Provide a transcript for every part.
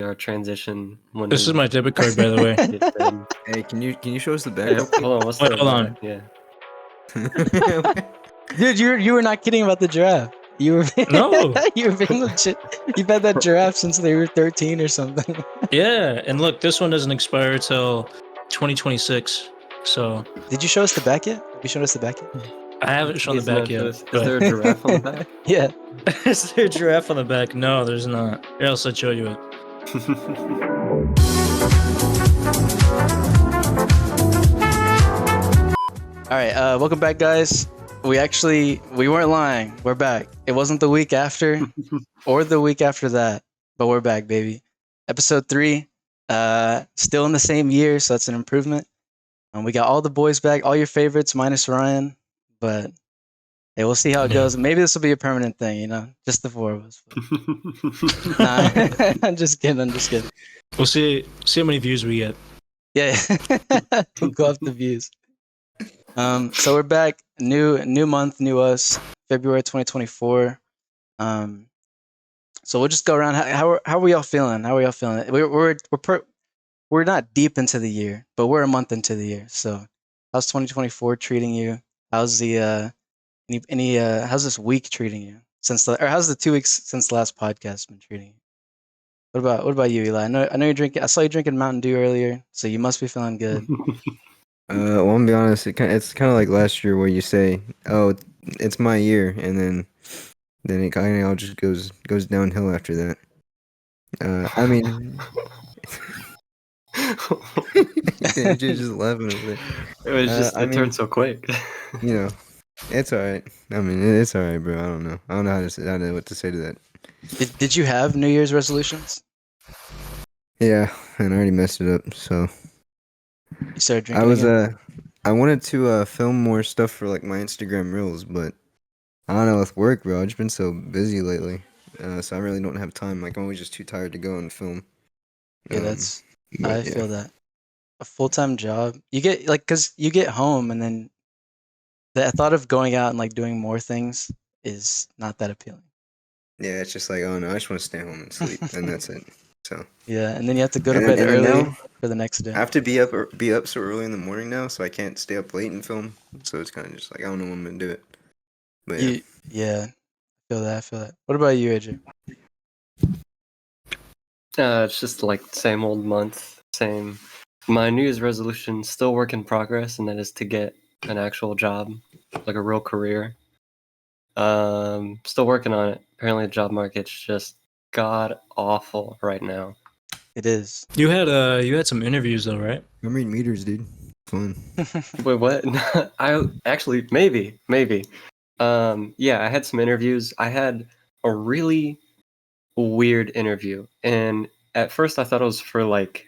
our transition when This is my debit card, by the way. Hey, can you show us the back? Hey, hold on, what's Wait, the hold on. Yeah. Dude, you were not kidding about the giraffe. You were No. you were being legit. You've had that giraffe since they were 13 or something. Yeah, and look, this one doesn't expire till 2026. So Did you show us the back yet? Have you shown us the back yet? I haven't shown the He's back not yet. this- Is there a giraffe on the back? Yeah. Is there a giraffe on the back? No, there's not. Here, else I'd show you it. All right. Welcome back, guys. We weren't lying. We're back. It wasn't the week after or the week after that, but we're back, baby. Episode 3. Still in the same year, so that's an improvement. We got all the boys back, all your favorites minus Ryan, but hey, we'll see how it goes. Maybe this will be a permanent thing, just the 4 of us. Nah, I'm just kidding. We'll see how many views we get. Yeah, we'll go off the views. So we're back. New month, new us. February 2024. So we'll just go around. How are we all feeling? We're not deep into the year, but we're a month into the year. So how's 2024 treating you? How's the how's this week treating you? How's the 2 weeks since the last podcast been treating you? What about you, Eli? I know you're drinking. I saw you drinking Mountain Dew earlier, so you must be feeling good. Well, I'm gonna be honest. It's kind of like last year where you say, "Oh, it's my year," and then it kind of all just goes downhill after that. I mean, you're just laughing at it. It was just it turned so quick. It's all right. I mean, it's all right, bro. I don't know how to say. I don't know what to say to that. Did you have New Year's resolutions? Yeah, and I already messed it up. So you started drinking. I wanted to film more stuff for like my Instagram reels, but I don't know, with work, bro. I've just been so busy lately, so I really don't have time. Like, I'm always just too tired to go and film. Yeah, I feel that. A full-time job, you get because you get home and then the thought of going out and like doing more things is not that appealing. Yeah, it's just like, oh no, I just want to stay home and sleep, and that's it. So yeah, and then you have to go to bed early for the next day. I have to be up so early in the morning now, so I can't stay up late and film. So it's kind of just like, I don't know when I'm gonna do it. But yeah, I feel that. What about you, AJ? It's just like same old month, same. My New Year's resolution, still work in progress, and that is to get an actual job, like a real career. Still working on it. Apparently the job market's just god awful right now. It is. You had some interviews though, right? I'm reading meters, dude. Fun. Wait, what? I actually maybe. Yeah, I had some interviews. I had a really weird interview, and at first I thought it was for like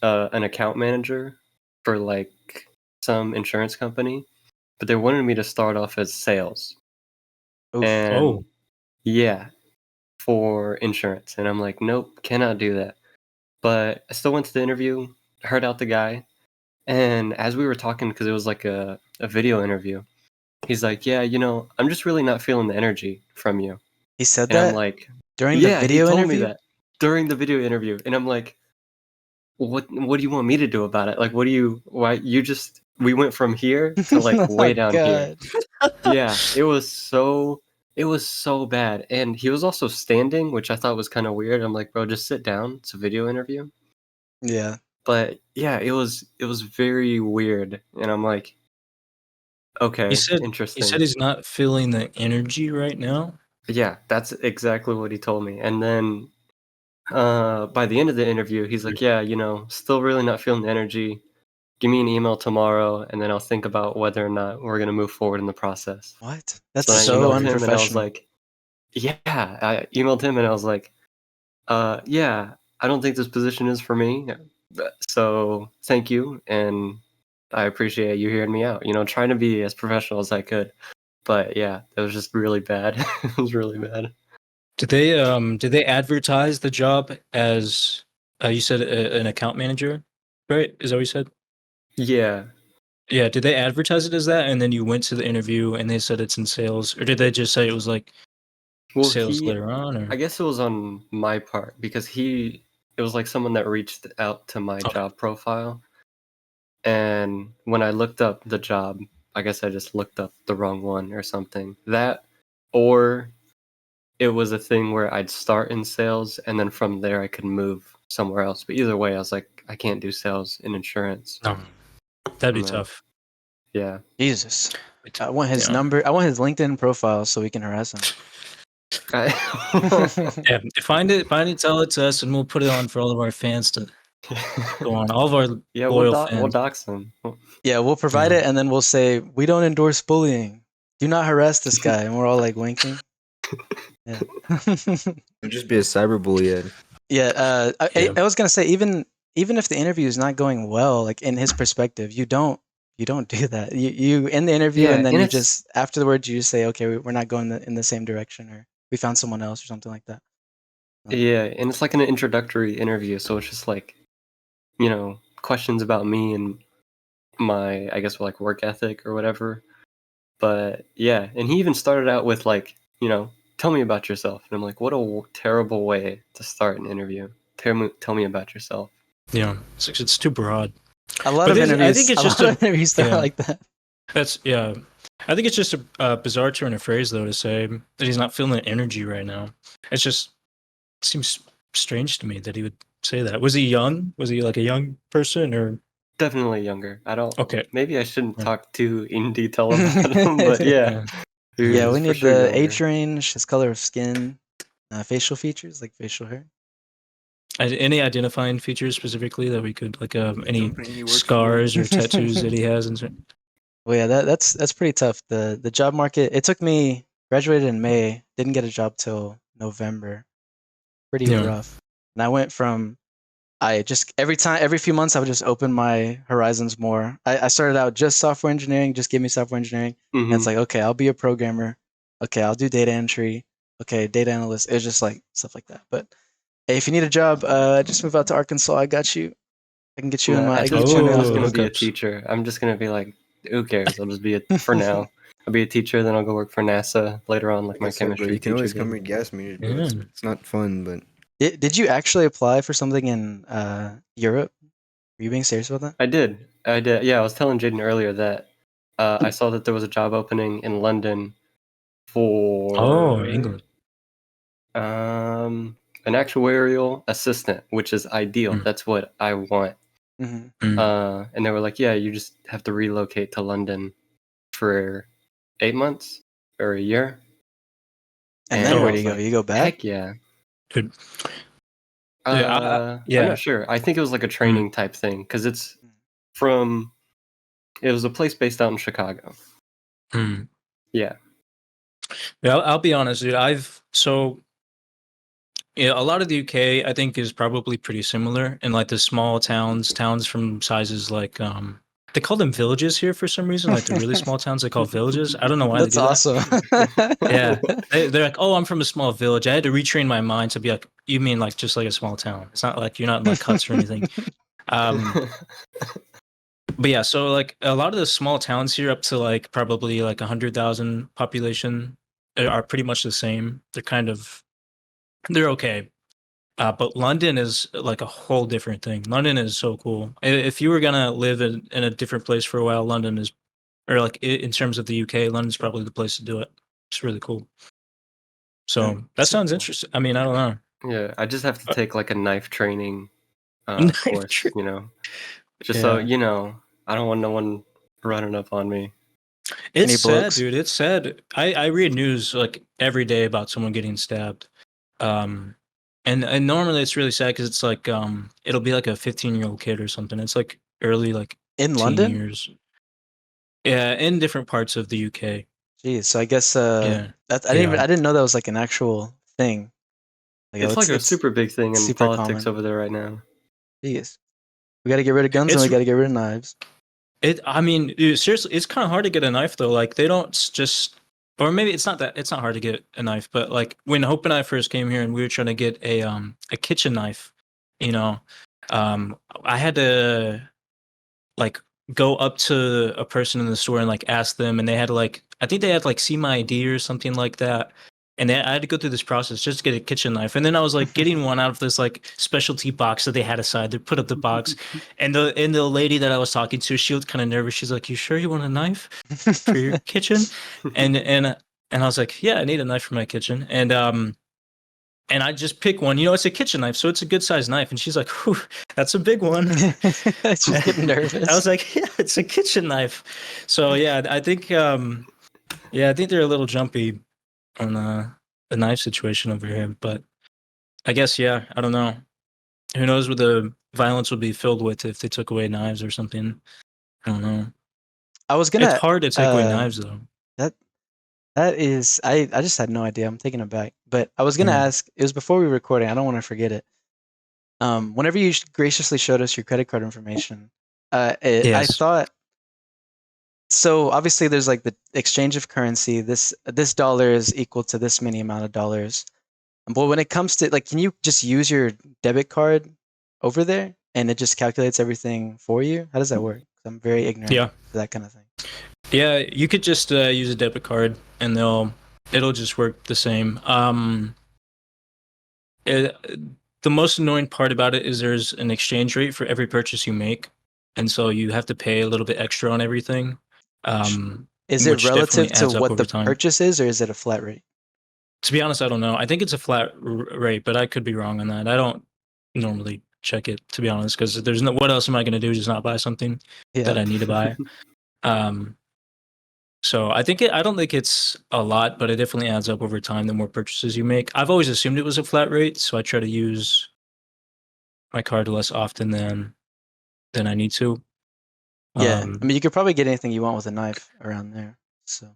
an account manager for like some insurance company, but they wanted me to start off as sales. Oof. And yeah, for insurance. And I'm like, nope, cannot do that. But I still went to the interview, heard out the guy, and as we were talking, because it was like a video interview, he's like, yeah, I'm just really not feeling the energy from you. He said and that? I'm like, during the video he told interview? me that during the video interview. And I'm like, what do you want me to do about it? Like, we went from here to like way down here. Yeah, it was so bad. And he was also standing, which I thought was kind of weird. I'm like, bro, just sit down. It's a video interview. Yeah. But yeah, it was very weird. And I'm like, okay, interesting. He said he's not feeling the energy right now. Yeah, that's exactly what he told me. And then by the end of the interview, he's like, yeah, still really not feeling the energy. Give me an email tomorrow, and then I'll think about whether or not we're going to move forward in the process. What? That's so unprofessional. And I was like, yeah, I emailed him and I was like, yeah, I don't think this position is for me. So thank you. And I appreciate you hearing me out, trying to be as professional as I could. But yeah, it was just really bad. It was really bad. Did they advertise the job as you said an account manager, right? Is that what you said? Yeah. Yeah, did they advertise it as that, and then you went to the interview and they said it's in sales, or did they just say it was like sales later on? Or? I guess it was on my part because he it was like someone that reached out to my job profile, and when I looked up the job, I guess I just looked up the wrong one or something. That, or it was a thing where I'd start in sales and then from there I could move somewhere else. But either way, I was like, I can't do sales in insurance. No, that'd be No. tough. Yeah. Jesus. I want his number. I want his LinkedIn profile so we can harass him. Yeah, find it, tell it to us, and we'll put it on for all of our fans to go on. All of our loyal fans. We'll dox them. Yeah, we'll provide it, and then we'll say we don't endorse bullying. Do not harass this guy, and we're all like winking. Yeah. It'll just be a cyberbully ad. Yeah. I was gonna say even if the interview is not going well, like in his perspective, you don't do that. You in the interview, Yeah, and then and you it's- just afterwards you just say, okay, we're not going in the same direction, or we found someone else, or something like that. Yeah, and it's like an introductory interview, so it's just like, questions about me and my, I guess, like work ethic or whatever. But yeah, and he even started out with like, tell me about yourself. And I'm like, what a terrible way to start an interview. Tell me about yourself. Yeah, it's too broad. A lot But of this- I interviews. think it's a just lot a- of interviews start yeah. like that. I think it's just a bizarre turn of phrase though to say that he's not feeling the energy right now. It seems strange to me that he would say that. Was he young? Was he like a young person or? Definitely younger. I don't. Okay. Maybe I shouldn't Yeah. talk too in detail about him, but yeah. he Yeah, was we for need sure the younger. age range, his color of skin, facial features like facial hair. Any identifying features specifically that we could like any company he works for. scars or tattoos that he has and so. Well, yeah, that's pretty tough. The job market. It took me graduated in May, didn't get a job till November. Pretty Yeah. rough. And I went from I just every few months I would just open my horizons more. I started out just software engineering, just give me software engineering. And it's Mhm. like, okay, I'll be a programmer. Okay, I'll do data entry. Okay, data analyst. It's just like stuff like that. But hey, if you need a job, just move out to Arkansas. I got you. I can get you in No, my. I I can think get you in I'm my just gonna office. be a hookups. teacher. I'm just gonna be like, who cares? I'll just be for now. I'll be a teacher, then I'll go work for NASA later on, like Like I my said, bro, chemistry you can always teacher come did. read gas meters, bro. It's, Yeah. it's not fun, but Did you actually apply for something in Europe? Were you being serious about that? I did. Yeah, I was telling Jaden earlier that I saw that there was a job opening in London for England. an actuarial assistant, which is ideal. Mm. That's what I want. Mm-hmm. And they were like, yeah, you just have to relocate to London for 8 months or a year. And then I where do was you go? like, You go back? Heck yeah. Dude. I'm yeah. not sure. I think it was like a training type thing because it was a place based out in Chicago. Hmm. Yeah. Yeah, I'll be honest, dude. A lot of the UK I think is probably pretty similar in like the small towns from sizes like they call them villages here for some reason. Like the really small towns they call villages. I don't know why That's they do awesome. that. Yeah, they're like, oh, I'm from a small village. I had to retrain my mind to be like, you mean like just like a small town? It's not like you're not in like huts or anything. But yeah, so like a lot of the small towns here, up to like probably like 100,000 population, are pretty much the same. They're okay. But London is like a whole different thing. London is so cool. If you were gonna live in a different place for a while, London is, or like in terms of the UK, London's probably the place to do it. It's really cool. So that sounds interesting. I mean, I don't know. Yeah, I just have to take like a knife training Knife course, training. just so Yeah. I don't want no one running up on me. Any It's sad, books? dude. It's sad. I read news like every day about someone getting stabbed. And normally it's really sad because it's like it'll be like a 15-year-old kid or something. It's like early like In teen London? years. Yeah, in different parts of the UK. Jeez, so I guess Yeah. I didn't know that was like an actual thing. It's like a super big thing in super politics common. over there right now. Jeez. We got to get rid of guns and It's- we got to get rid of knives. I mean, dude, seriously, it's kind of hard to get a knife though. Like they don't just, or maybe it's not hard to get a knife, but like when Hope and I first came here and we were trying to get a kitchen knife, I had to like go up to a person in the store and like ask them, and they had to like, I think they had to like see my ID or something like that, And I had to go through this process just to get a kitchen knife. And then I was like getting one out of this like specialty box that they had aside. They put up the box, and the lady that I was talking to, she was kind of nervous. She's like, "You sure you want a knife for your kitchen?" And I was like, "Yeah, I need a knife for my kitchen." And I just pick one. It's a kitchen knife, so it's a good sized knife. And she's like, "Whew, that's a big one." She's getting nervous. I was like, "Yeah, it's a kitchen knife." So yeah, I think I think they're a little jumpy on the knife situation over here. But I guess I don't know. Who knows what the violence would be filled with if they took away knives or something. I don't know. I was It's gonna. hard to take away knives though. That is, I just had no idea. I'm taking it back. But I was gonna Yeah. ask. It was before we were recording. I don't want to forget it. Whenever you graciously showed us your credit card information, I Yes. thought. So obviously, there's like the exchange of currency. This dollar is equal to this many amount of dollars. But when it comes to like, can you just use your debit card over there and it just calculates everything for you? How does that work? 'Cause I'm very ignorant Yeah. to that kind of thing. Yeah, you could just use a debit card and it'll just work the same. The most annoying part about it is there's an exchange rate for every purchase you make, and so you have to pay a little bit extra on everything. Is it Which relative definitely to adds up what over the time. purchase is, or is it a flat rate? To be honest, I don't know. I think it's a flat rate, but I could be wrong on that. I don't normally check it, to be honest, because there's no. What else am I going to do? Just not buy something that I need to buy. So I don't think it's a lot, but it definitely adds up over time the more purchases you make. I've always assumed it was a flat rate, so I try to use my card less often than I need to. Yeah, I mean, you could probably get anything you want with a knife around there. So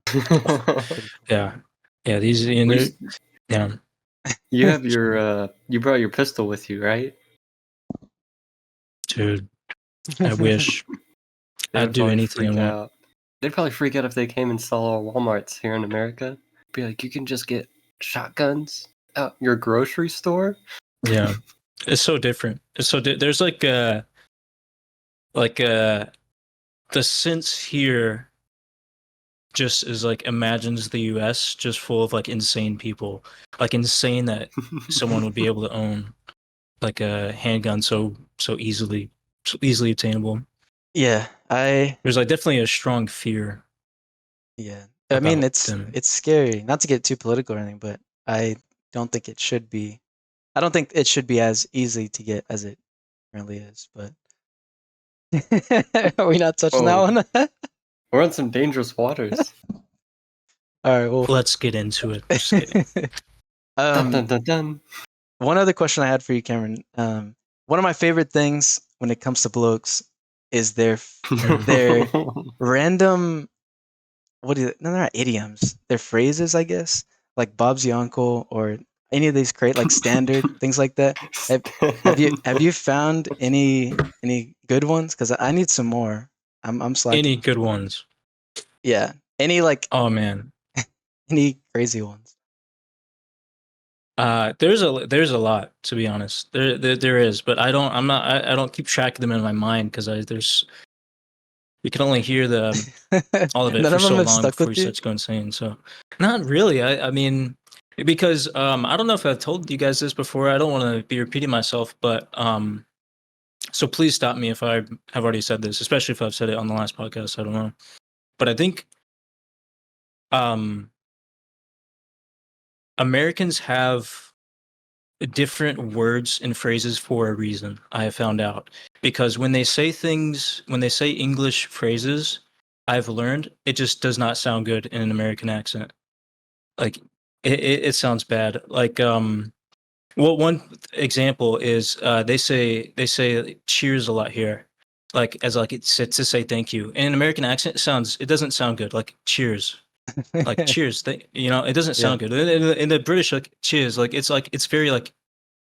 yeah, these yeah. You have you brought your pistol with you, right? Dude, I wish. They I'd would do probably anything I freak want. out. They'd probably freak out if they came and saw Walmarts here in America. Be like, you can just get shotguns at your grocery store. Yeah, it's so different. It's so there's the sense here just is like imagines the US just full of like insane people, like insane that someone would be able to own like a handgun so easily obtainable. yeah, There's like definitely a strong fear. yeah. I mean, about it's them. scary. Not to get too political or anything, but I don't think it should be. I don't think it should be as easy to get as it currently is. But are we not touching that Oh. one? We're on some dangerous waters. All right. Well, Let's get into it. Just kidding. Dun, dun, dun, dun. One other question I had for you, Cameron. One of my favorite things when it comes to blokes is their random. What is it? No, they're not idioms. They're phrases, I guess, like Bob's your uncle or any of these like standard things like that. Have you found any good ones? Because I need some more. I'm slacking. Any good ones? Yeah. Any like Oh man. any crazy ones? There's a lot, to be honest. There is, but I don't keep track of them in my mind because you can only hear all of it None for of them so have long stuck before with you you? start to go insane. So not really. I mean, because I don't know if I've told you guys this before. I don't want to be repeating myself, but so please stop me if I have already said this, especially if I've said it on the last podcast. I don't know, but I think Americans have different words and phrases for a reason. I have found out because when they say English phrases, I've learned it just does not sound good in an American accent. Like it sounds bad. Like well, one example is they say cheers a lot here, like as like it's to say thank you. In an American accent, it doesn't sound good. Like cheers, like cheers. It doesn't sound good. In the British, like cheers, like it's very like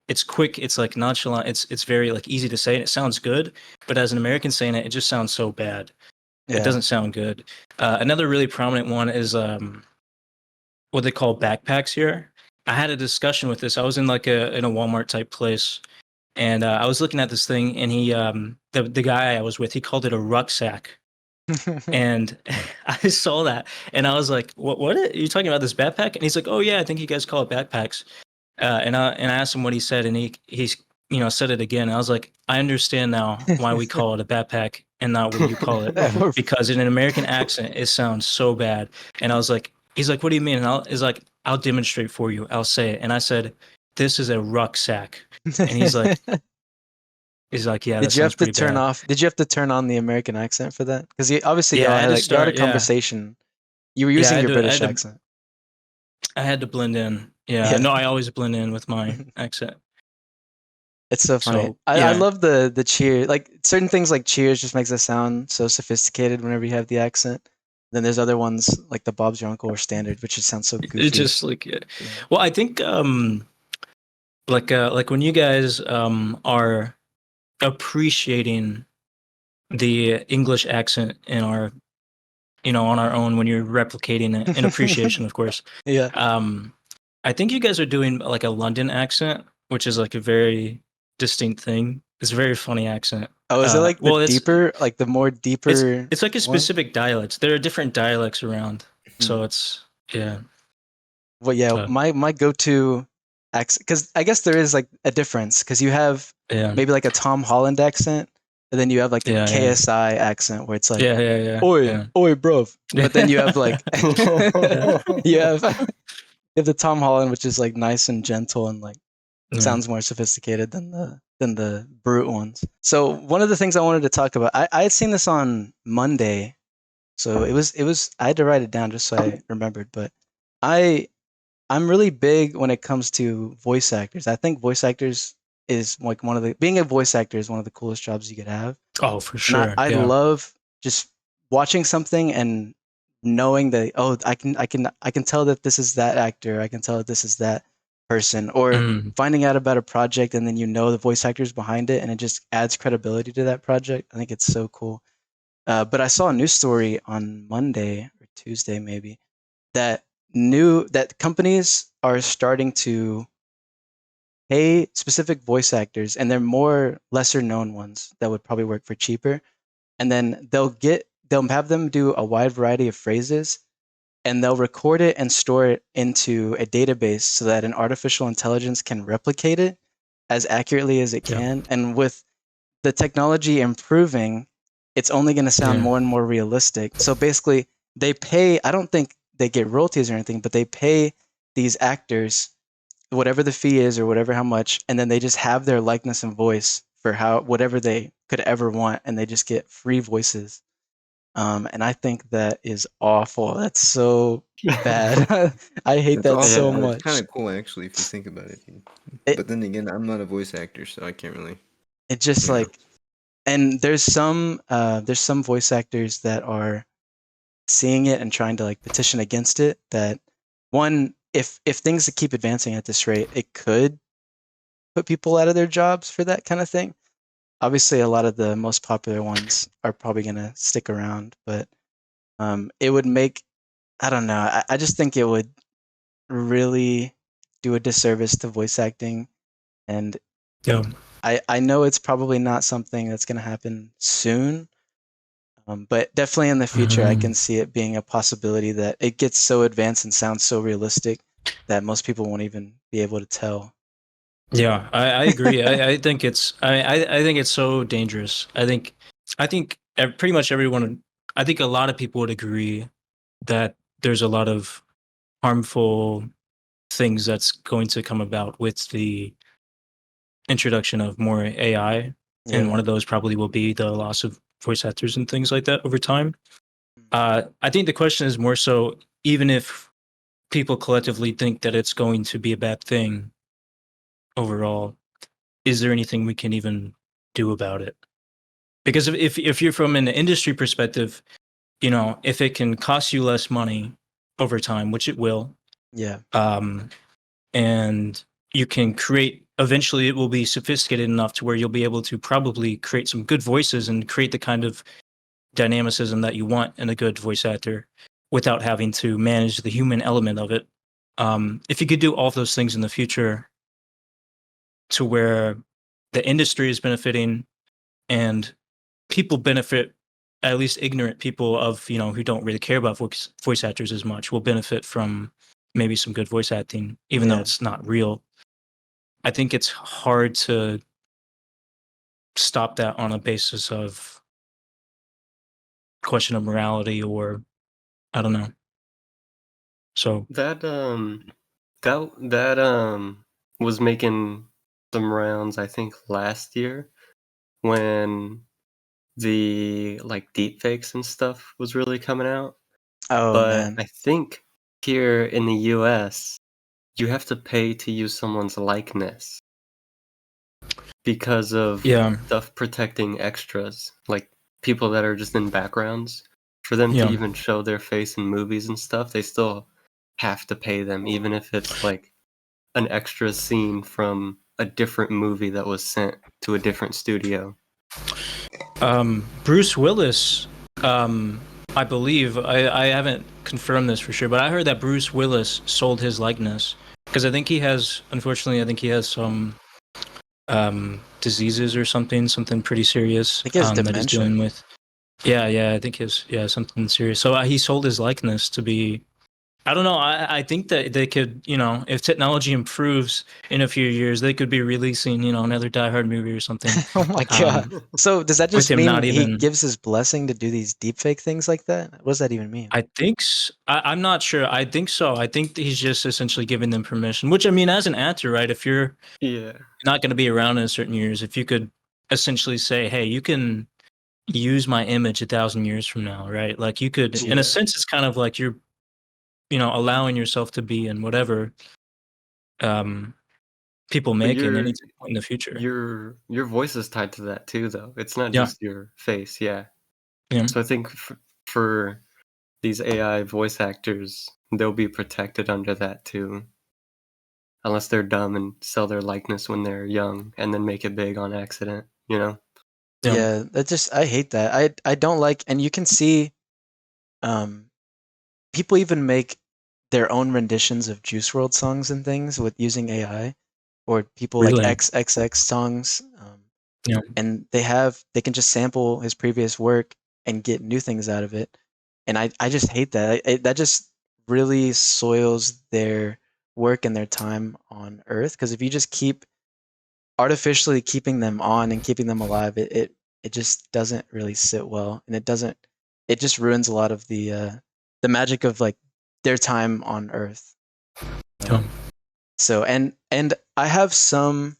it's quick. It's like nonchalant. It's very like easy to say, and it sounds good. But as an American saying it, it just sounds so bad. Yeah. It doesn't sound good. Another really prominent one is what they call backpacks here. I had a discussion with this. I was in like in a Walmart type place, and I was looking at this thing, and he the guy I was with, he called it a rucksack. And I saw that, and I was like, What are you talking about? This backpack?" And he's like, "Oh yeah, I think you guys call it backpacks." And I asked him what he said, and he's said it again. I was like, "I understand now why we call it a backpack and not what you call it, because in an American accent it sounds so bad." And I was like, "He's like, what do you mean?" And he's like, "I'll demonstrate for you. I'll say it." And I said, "This is a rucksack." And he's like, "Yeah, that Did you sounds have to pretty turn bad." off? Did you have to turn on the American accent for that? Because obviously Yeah, I had to y'all had a start. Yeah, conversation. You were yeah, using your I British had to accent. I had to blend in. Yeah, Yeah. no, I always blend in with my accent. It's so funny. So I yeah, love the cheer. Like certain things like cheers just makes it sound so sophisticated whenever you have the accent. Then there's other ones like the Bob's Your Uncle or Standard, which just sounds so it goofy. just like Yeah. well, I think like when you guys are appreciating the English accent in our on our own, when you're replicating it in appreciation, of course. Yeah. Um, I think you guys are doing like a London accent, which is like a very distinct thing. It's a very funny accent. Oh, is it like the Well, deeper, like the more deeper it's like a one? specific dialect. There are different dialects around, so Hmm. it's yeah. Well, yeah, So, my go-to accent, because I guess there is like a difference, because you have yeah, maybe like a Tom Holland accent, and then you have like the yeah, yeah, KSI accent where it's like, yeah, yeah, yeah, "Oi, yeah. oi, bruv." But then you have like Yeah, you have you have the Tom Holland, which is like nice and gentle and like yeah. sounds more sophisticated than the brute ones. So one of the things I wanted to talk about, I had seen this on Monday, so it was I had to write it down just so I remembered, but I I'm really big when it comes to voice actors. I think voice actors is like being a voice actor is one of the coolest jobs you could have. Oh, for And I, sure. I Yeah. love just watching something and knowing that, oh, I can tell that this is that actor. I can tell that this is that person. Or Mm. finding out about a project and then the voice actors behind it and it just adds credibility to that project. I think it's so cool. But I saw a news story on Monday or Tuesday maybe that that companies are starting to pay specific voice actors, and they're more lesser known ones that would probably work for cheaper, and then they'll have them do a wide variety of phrases, and they'll record it and store it into a database so that an artificial intelligence can replicate it as accurately as it Yeah. can. And with the technology improving, it's only going to sound Yeah. more and more realistic. So basically, they pay, I don't think they get royalties or anything, but they pay these actors whatever the fee is or whatever how much, and then they just have their likeness and voice for how whatever they could ever want, and they just get free voices. And I think that is awful. That's so bad. I hate That's that awful, so Yeah. but it's kind much. of cool actually if you think about it. It But then again, I'm not a voice actor, so I can't really. it just You know. like, and there's some voice actors that are seeing it and trying to like petition against it. That one, if things keep advancing at this rate, it could put people out of their jobs for that kind of thing. Obviously, a lot of the most popular ones are probably going to stick around, but it would make, I don't know, I just think it would really do a disservice to voice acting. And Yeah. I know it's probably not something that's going to happen soon, but definitely in the future, I can Mhm. see it being a possibility that it gets so advanced and sounds so realistic that most people won't even be able to tell. Yeah, I agree. I think I think it's so dangerous. I think pretty much everyone. I think a lot of people would agree that there's a lot of harmful things that's going to come about with the introduction of more AI, and Yeah. one of those probably will be the loss of voice actors and things like that over time. I think the question is more so, even if people collectively think that it's going to be a bad thing overall, is there anything we can even do about it? Because if you're from an industry perspective, if it can cost you less money over time, which it will, Yeah. um, and you can create, eventually it will be sophisticated enough to where you'll be able to probably create some good voices and create the kind of dynamicism that you want in a good voice actor without having to manage the human element of it. If you could do all of those things in the future to where the industry is benefiting and people benefit at least ignorant people of who don't really care about voice actors as much will benefit from maybe some good voice acting, even though it's not real. I think it's hard to stop that on a basis of question of morality, or I don't know. So That was making some rounds, I think, last year when the like deepfakes and stuff was really coming out. Oh But man. I think here in the US, you have to pay to use someone's likeness because of yeah, stuff protecting extras, like people that are just in backgrounds. For them to Yeah. even show their face in movies and stuff, they still have to pay them, even if it's like an extra scene from a different movie that was sent to a different studio. Bruce Willis, I believe, I haven't confirmed this for sure, but I heard that Bruce Willis sold his likeness because I think he has, unfortunately, I think he has some diseases or something pretty serious I think he has that he's dementia. dealing with. Yeah, I think his something serious. So he sold his likeness to be. I don't know. I think that they could, if technology improves in a few years, they could be releasing, another Die Hard movie or something. Oh my god. So does that with just him mean not he even. gives his blessing to do these deepfake things like that? What does that even mean? I think I'm not sure. I think so. I think that he's just essentially giving them permission. Which I mean, as an actor, right? If you're Yeah. not going to be around in a certain years, if you could essentially say, "Hey, you can use my image 1,000 years from now," right? Like you could, in Yeah. a sense, it's kind of like you're, allowing yourself to be in whatever people But make in any point in the future. your voice is tied to that too, though. It's not Yeah. just your face. Yeah. Yeah. So I think for these AI voice actors, they'll be protected under that too. Unless they're dumb and sell their likeness when they're young and then make it big on accident, you know? Yeah, I hate that. I don't like, and you can see people even make their own renditions of Juice World songs and things with using AI, or people like Really? XXX songs. Yeah. And they can just sample his previous work and get new things out of it. And I just hate that. That just really soils their work and their time on Earth. Because if you just keep artificially keeping them on and keeping them alive, it just doesn't really sit well, and it just ruins a lot of the magic of like their time on Earth. Yeah. So and I have some,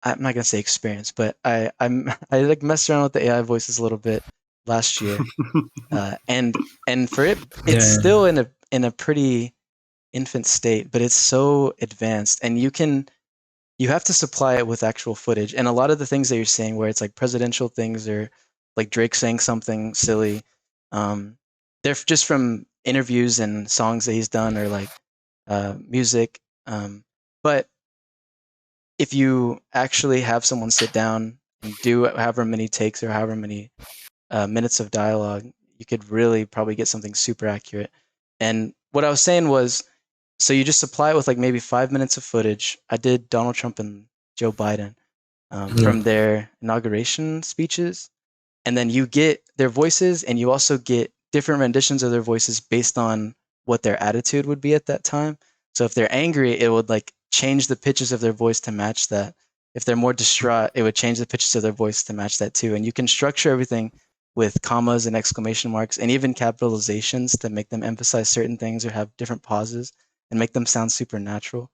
I'm not gonna say experience, but I like messed around with the AI voices a little bit last year, and for it's still in a pretty infant state, but it's so advanced, and you have to supply it with actual footage, and a lot of the things that you're saying, where it's like presidential things or like Drake saying something silly, they're just from interviews and songs that he's done, or like music, but if you actually have someone sit down and do however many takes or however many minutes of dialogue, you could really probably get something super accurate. And what I was saying was, so you just supply it with like maybe 5 minutes of footage. I did Donald Trump and Joe Biden from their inauguration speeches, and then you get their voices, and you also get different renditions of their voices based on what their attitude would be at that time. So if they're angry, it would like change the pitches of their voice to match that. If they're more distraught, it would change the pitches of their voice to match that too. And you can structure everything with commas and exclamation marks and even capitalizations to make them emphasize certain things or have different pauses and make them sound supernatural,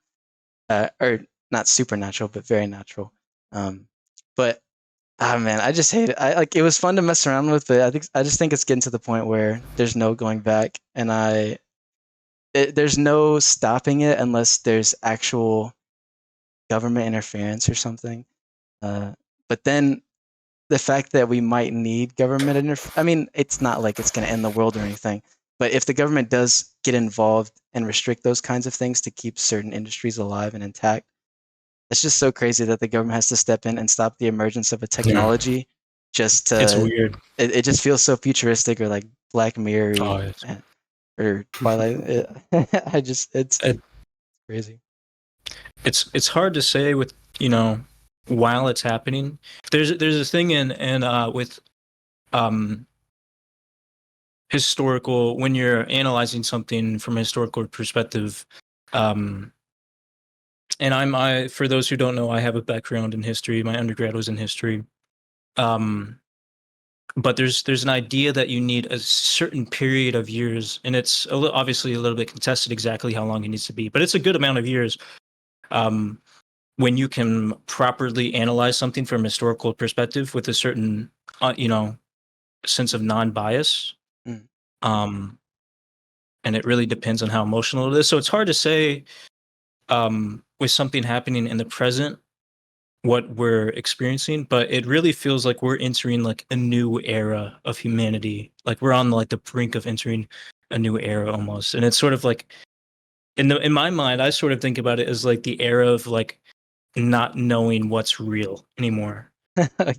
or not supernatural, but very natural. But man, I just hate it. I like, it was fun to mess around with, but I just think it's getting to the point where there's no going back, and there's no stopping it unless there's actual government interference or something. But then the fact that we might need government I mean, it's not like it's going to end the world or anything, but if the government does get involved and restrict those kinds of things to keep certain industries alive and intact, it's just so crazy that the government has to step in and stop the emergence of a technology just to. It's weird. It just feels so futuristic, or like Black Mirror, It's or Twilight. It's crazy. it's hard to say with while it's happening. There's a thing in with um historical, when you're analyzing something from a historical perspective. um and I for those who don't know, I have a background in history. My undergrad was in history. um but there's an idea that you need a certain period of years, and it's obviously a little bit contested exactly how long it needs to be, but it's a good amount of years, um when you can properly analyze something from a historical perspective with a certain sense of non-bias. Mm. um and it really depends on how emotional it is. So it's hard to say, with something happening in the present, what we're experiencing, but it really feels like we're entering like a new era of humanity. Like we're on like the brink of entering a new era almost. And it's sort of like in my mind, I sort of think about it as like the era of like not knowing what's real anymore,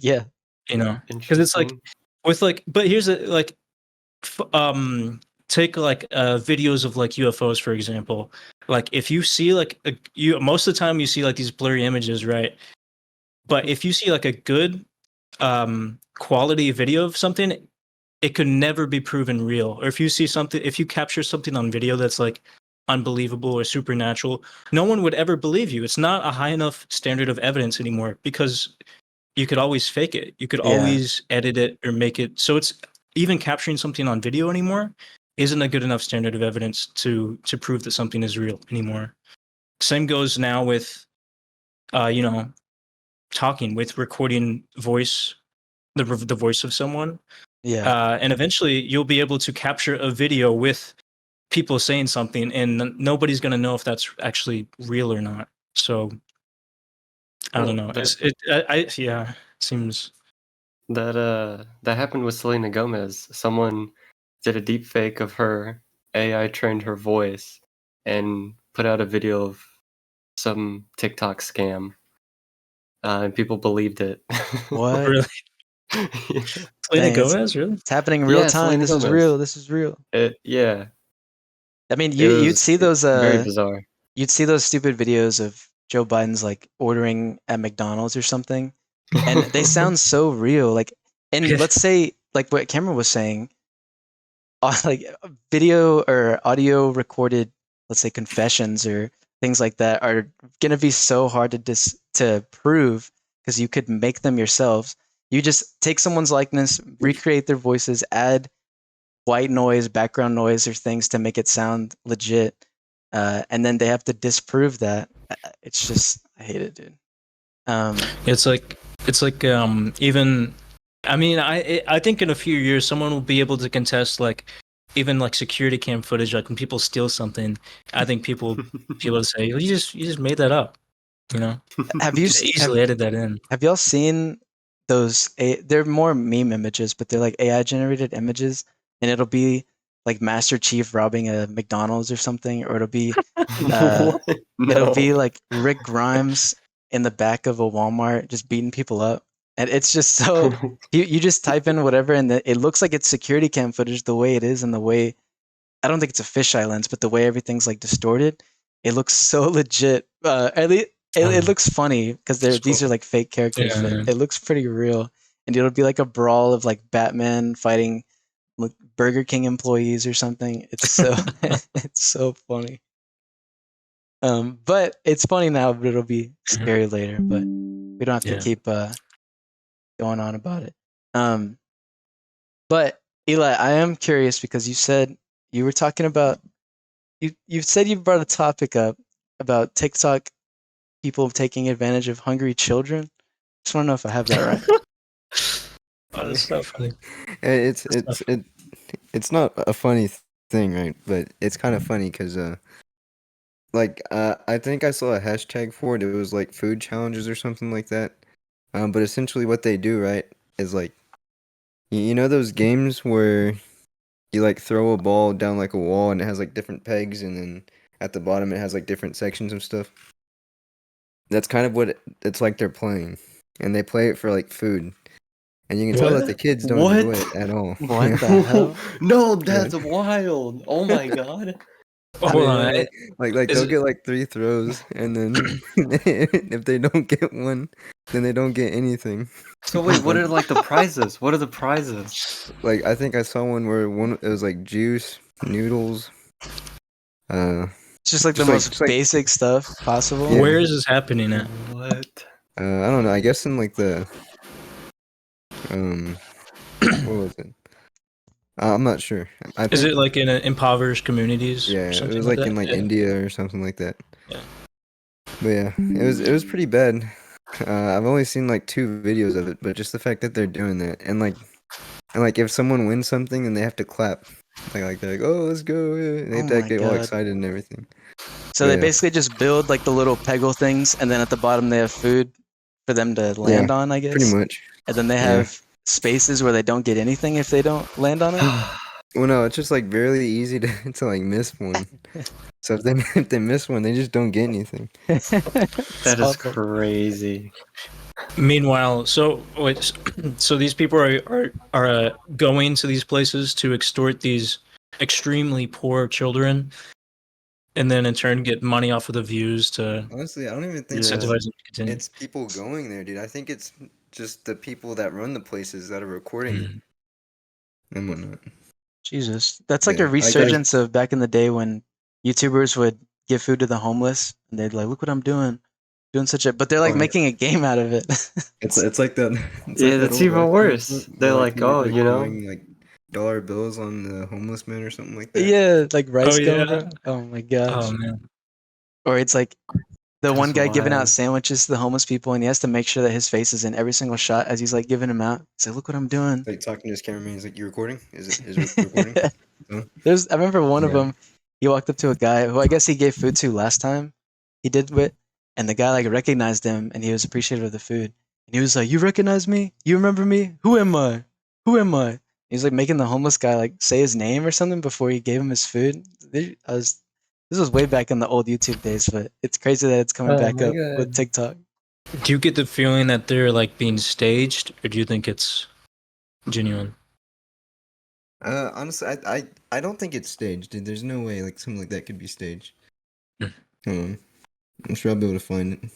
Yeah. because it's like Interesting. with like, but here's a like take like videos of like UFOs, for example. Like if you see like you most of the time you see like these blurry images, right? But if you see like a good quality video of something, it could never be proven real. Or if you see something, if you capture something on video that's like unbelievable or supernatural, no one would ever believe you. It's not a high enough standard of evidence anymore, because you could always fake it. You could Yeah. always edit it or make it so it's even capturing something on video anymore isn't a good enough standard of evidence to prove that something is real anymore. Same goes now with you know talking, with recording voice, the voice of someone. Yeah. And eventually you'll be able to capture a video with people saying something, and nobody's going to know if that's actually real or not. So I don't Well, know. Yeah, it seems. that happened with Selena Gomez. Someone did a deep fake of her, AI trained her voice, and put out a video of some TikTok scam, and people believed it. What? Really? Yeah. Selena Dang, Gomez, really? it's happening in real Yeah, time. Selena This is Gomez. real. This is real. Yeah, I mean, it you'd was see those very bizarre. you'd see those stupid videos of Joe Biden's like ordering at McDonald's or something, and they sound so real. Like, and Yeah. let's say like what Cameron was saying, like video or audio recorded, let's say confessions or things like that are gonna be so hard to prove because you could make them yourselves. You just take someone's likeness, recreate their voices, add white noise, background noise, or things to make it sound legit, and then they have to disprove that. It's just I hate it, dude. It's like even, I mean, I think in a few years someone will be able to contest like even like security cam footage. Like when people steal something, I think people will be able to say, "Well, you just made that up," you know. have You you could s- easily edit that in. have y'all seen those? They're more meme images, but they're like AI generated images, and it'll be like Master Chief robbing a McDonald's or something, or uh, What? it'll No. be like Rick Grimes in the back of a Walmart just beating people up. And it's just so you just type in whatever and it looks like it's security cam footage the way it is and the way I don't think it's a fisheye lens, but the way everything's like distorted, it looks so legit. At least it looks funny because That's these are cool. like fake characters, Yeah, but yeah. it looks pretty real. And it'll be like a brawl of like Batman fighting like Burger King employees or something. It's so it's so funny. But it's funny now, but it'll be scary later. But we don't have to Yeah. keep going on about it. Um, but Eli, I am curious because you said you were talking about you said you brought a topic up about TikTok people taking advantage of hungry children. Just want to know if I have that right. Oh, that's so funny. It's That's it's it's not a funny thing, right? But it's kind of funny because I think I saw a hashtag for it. It was like food challenges or something like that. But essentially what they do, right, is like you know those games where you like throw a ball down like a wall and it has like different pegs and then at the bottom it has like different sections of stuff. That's kind of what it's like they're playing, and they play it for like food, and you can tell that the What? kids don't What? enjoy it at all. What Yeah. the hell? No, Yeah. that's wild. Oh my god. Hold on. Like Is they'll it- get like 3 throws, and then if they don't get one, then they don't get anything. So wait, what are like the prizes? What are the prizes? Like I think I saw one where it was like juice, noodles, It's just like the Just like- most just like- basic stuff possible. Yeah. Where is this happening at? What? I don't know. I guess in like the what was it? I'm not sure. I Is think, it like in impoverished communities? yeah, or it something was like that? in like Yeah. India or something like that. Yeah. But yeah, it was pretty bad. I've only seen like 2 videos of it, but just the fact that they're doing that and like if someone wins something, then they have to clap. Like they're like, oh, let's go! Yeah. They Oh have to my like, get all God. excited and everything. So they Yeah. basically just build like the little peggle things, and then at the bottom they have food for them to land on, I guess. Pretty much. And then they Yeah. have spaces where they don't get anything if they don't land on it. Well, no, it's just like very easy to to like miss one. So if they miss one, they just don't get anything. That is crazy. Meanwhile, so wait, so these people are going to these places to extort these extremely poor children, and then in turn get money off of the views to Honestly, I don't even think Yeah. incentivize them to continue. it's people going there, dude. I think it's just the people that run the places that are recording it and whatnot. Jesus, that's like Yeah, a I resurgence of back in the day when YouTubers would give food to the homeless, and they'd like, "Look what I'm doing such a," but they're like Oh, yeah. making a game out of it. It's like that. Yeah, that's even worse. They're like, oh, you know? throwing, like dollar bills on the homeless man or something like that. Yeah, like rice Oh, gum. yeah. Oh my gosh. Oh man, Or it's like the That one is guy giving out wild. sandwiches to the homeless people, and he has to make sure that his face is in every single shot as he's like giving them out. He's like, "Look what I'm doing." Like talking to his cameraman, he's like, "You recording? Is it recording?" No? I remember one of Yeah. them. He walked up to a guy who I guess he gave food to last time he did it, and the guy like recognized him, and he was appreciative of the food. And he was like, "You recognize me? You remember me? Who am I? Who am I?" He's like making the homeless guy like say his name or something before he gave him his food. This was way back in the old YouTube days, but it's crazy that it's coming Oh back my up God. with TikTok. do you get the feeling that they're like being staged, or do you think it's genuine? Honestly, I don't think it's staged, dude. There's no way like something like that could be staged. Hmm. Hold on. I'm sure I'll be able to find it.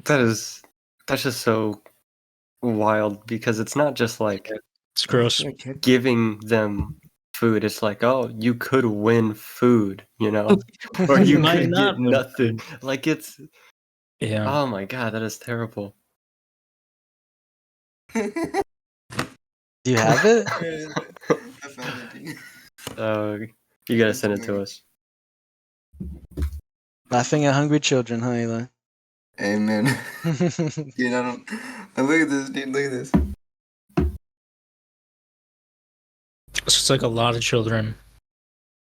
That's just so wild because it's not just like It's gross. giving them food. It's like, oh, you could win food, you know, or you Might could not get win nothing. Like it's, Yeah. oh my God, that is terrible. Do you have it? I found it, dude. You gotta send it to us. Laughing at hungry children, huh, Eli? Hey man, dude, I don't. Look at this, dude. Look at this. So it's like a lot of children.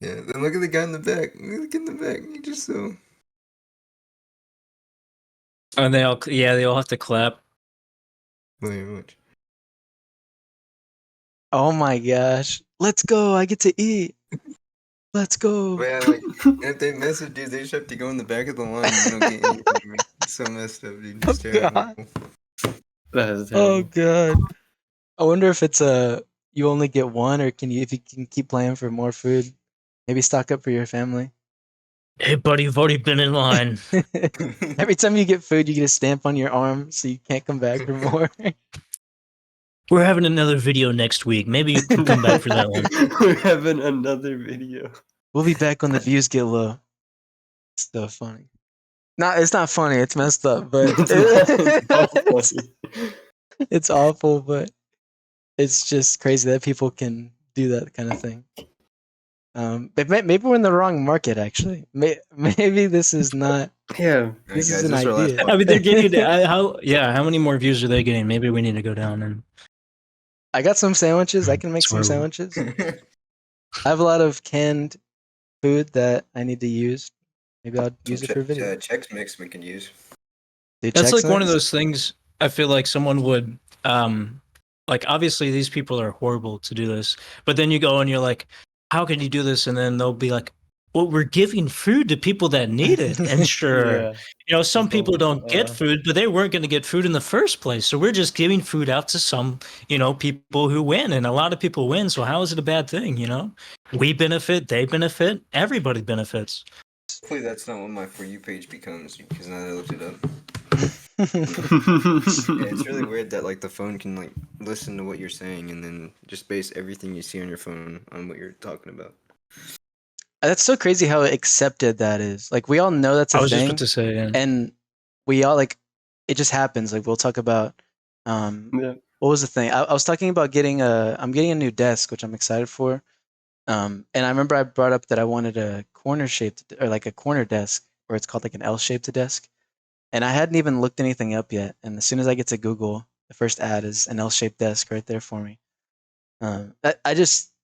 Yeah, then look at the guy in the back. Look in the back. He just so. And they all have to clap. Wait, watch. Oh my gosh. Let's go. I get to eat. Let's go. But yeah, like, and if they miss it, dude, they just have to go in the back of the line. You don't get anything, man. It's so messed up, dude. It's terrible. God. That is Oh terrible. god. I wonder if it's you only get one, or if you can keep playing for more food. Maybe stock up for your family. Hey buddy, you've already been in line. Every time you get food, you get a stamp on your arm, so you can't come back for more. We're having another video next week. Maybe you can come back for that one. We're having another video. We'll be back when the views get low. It's still funny. No, it's not funny. It's messed up, but it's awful. But it's just crazy that people can do that kind of thing. But maybe we're in the wrong market. Actually, maybe this is not. Yeah. This Alright, is an this our last idea. I mean, they're getting how many more views are they getting? Maybe we need to go down and I got some sandwiches. I can make some Swear. sandwiches. I have a lot of canned food that I need to use. Maybe I'll use it for a video. Chex Mix we can use. Dude, that's Chex like one of Mix? those things. I feel like someone would like obviously these people are horrible to do this, but then you go and you're like, how can you do this? And then they'll be like, well, we're giving food to people that need it. And sure, Yeah. some Just the people whole, don't get food, but they weren't going to get food in the first place. So we're just giving food out to some, people who win, and a lot of people win. So how is it a bad thing? We benefit, they benefit, everybody benefits. Hopefully that's not what my For You page becomes, because now that I looked it up. Yeah, it's really weird that like the phone can like listen to what you're saying and then just base everything you see on your phone on what you're talking about. That's so crazy how accepted that is. Like we all know that's a I was just thing, about to say, yeah. and we all like it just happens. Like we'll talk about Yeah. what was the thing? I was talking about I'm getting a new desk, which I'm excited for. And I remember I brought up that I wanted a corner shaped or like a corner desk where it's called like an L shaped desk. And I hadn't even looked anything up yet. And as soon as I get to Google, the first ad is an L shaped desk right there for me.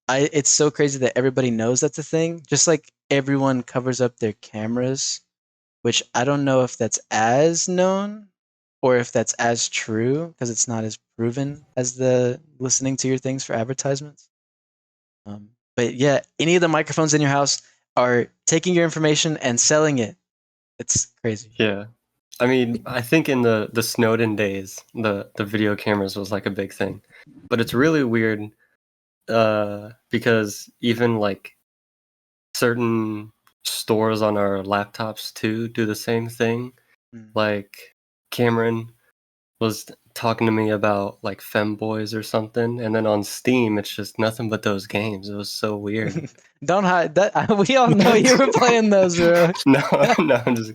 It's so crazy that everybody knows that's a thing. Just like everyone covers up their cameras, which I don't know if that's as known or if that's as true because it's not as proven as the listening to your things for advertisements. But yeah, any of the microphones in your house are taking your information and selling it. It's crazy. Yeah. I mean, I think in the Snowden days, the video cameras was like a big thing. But it's really weird because even like certain stores on our laptops too do the same thing. Like Cameron was talking to me about like femboys or something, and then on Steam it's just nothing but those games. It was so weird. Don't hide that. We all know you were playing those, bro. No, I'm just.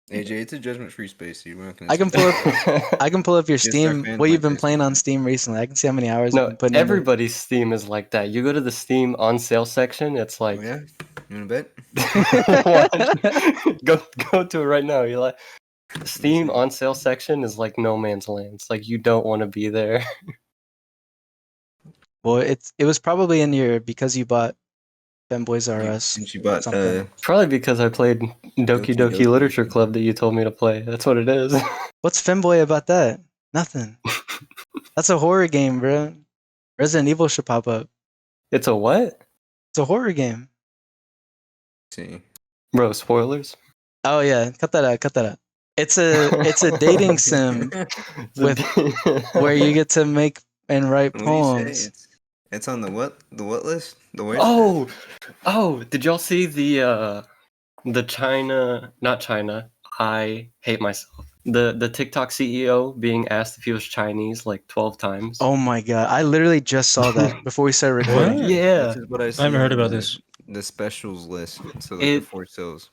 AJ, it's a judgment-free space, dude. We're not gonna. I can pull up your Just our Steam. fans What you've like been this, playing on man. Steam recently. I can see how many hours you've No, been putting in. everybody's Steam is like that. You go to the Steam on sale section, it's like, Oh yeah, you wanna bet? what? Go to it right now. You're like, Steam see. on sale section is like no man's land. It's like you don't want to be there. Well, it was probably in your because you bought Femboys R Us. Since you bought something. Probably because I played Doki Doki Literature Club that you told me to play. That's what it is. What's Femboy about that? Nothing. That's a horror game, bro. Resident Evil should pop up. It's a what? It's a horror game. see. Bro, spoilers? Oh yeah, cut that out. Cut that out. It's a dating sim with where you get to make and write What do you say? poems. It's on the what? The what list? The where? Oh, did y'all see the China, not China, I hate myself. The TikTok CEO being asked if he was Chinese like 12 times. Oh my god, I literally just saw that before we started recording. What? Yeah. This is what I see. I haven't heard on about this. The specials list. So like the 4 sales.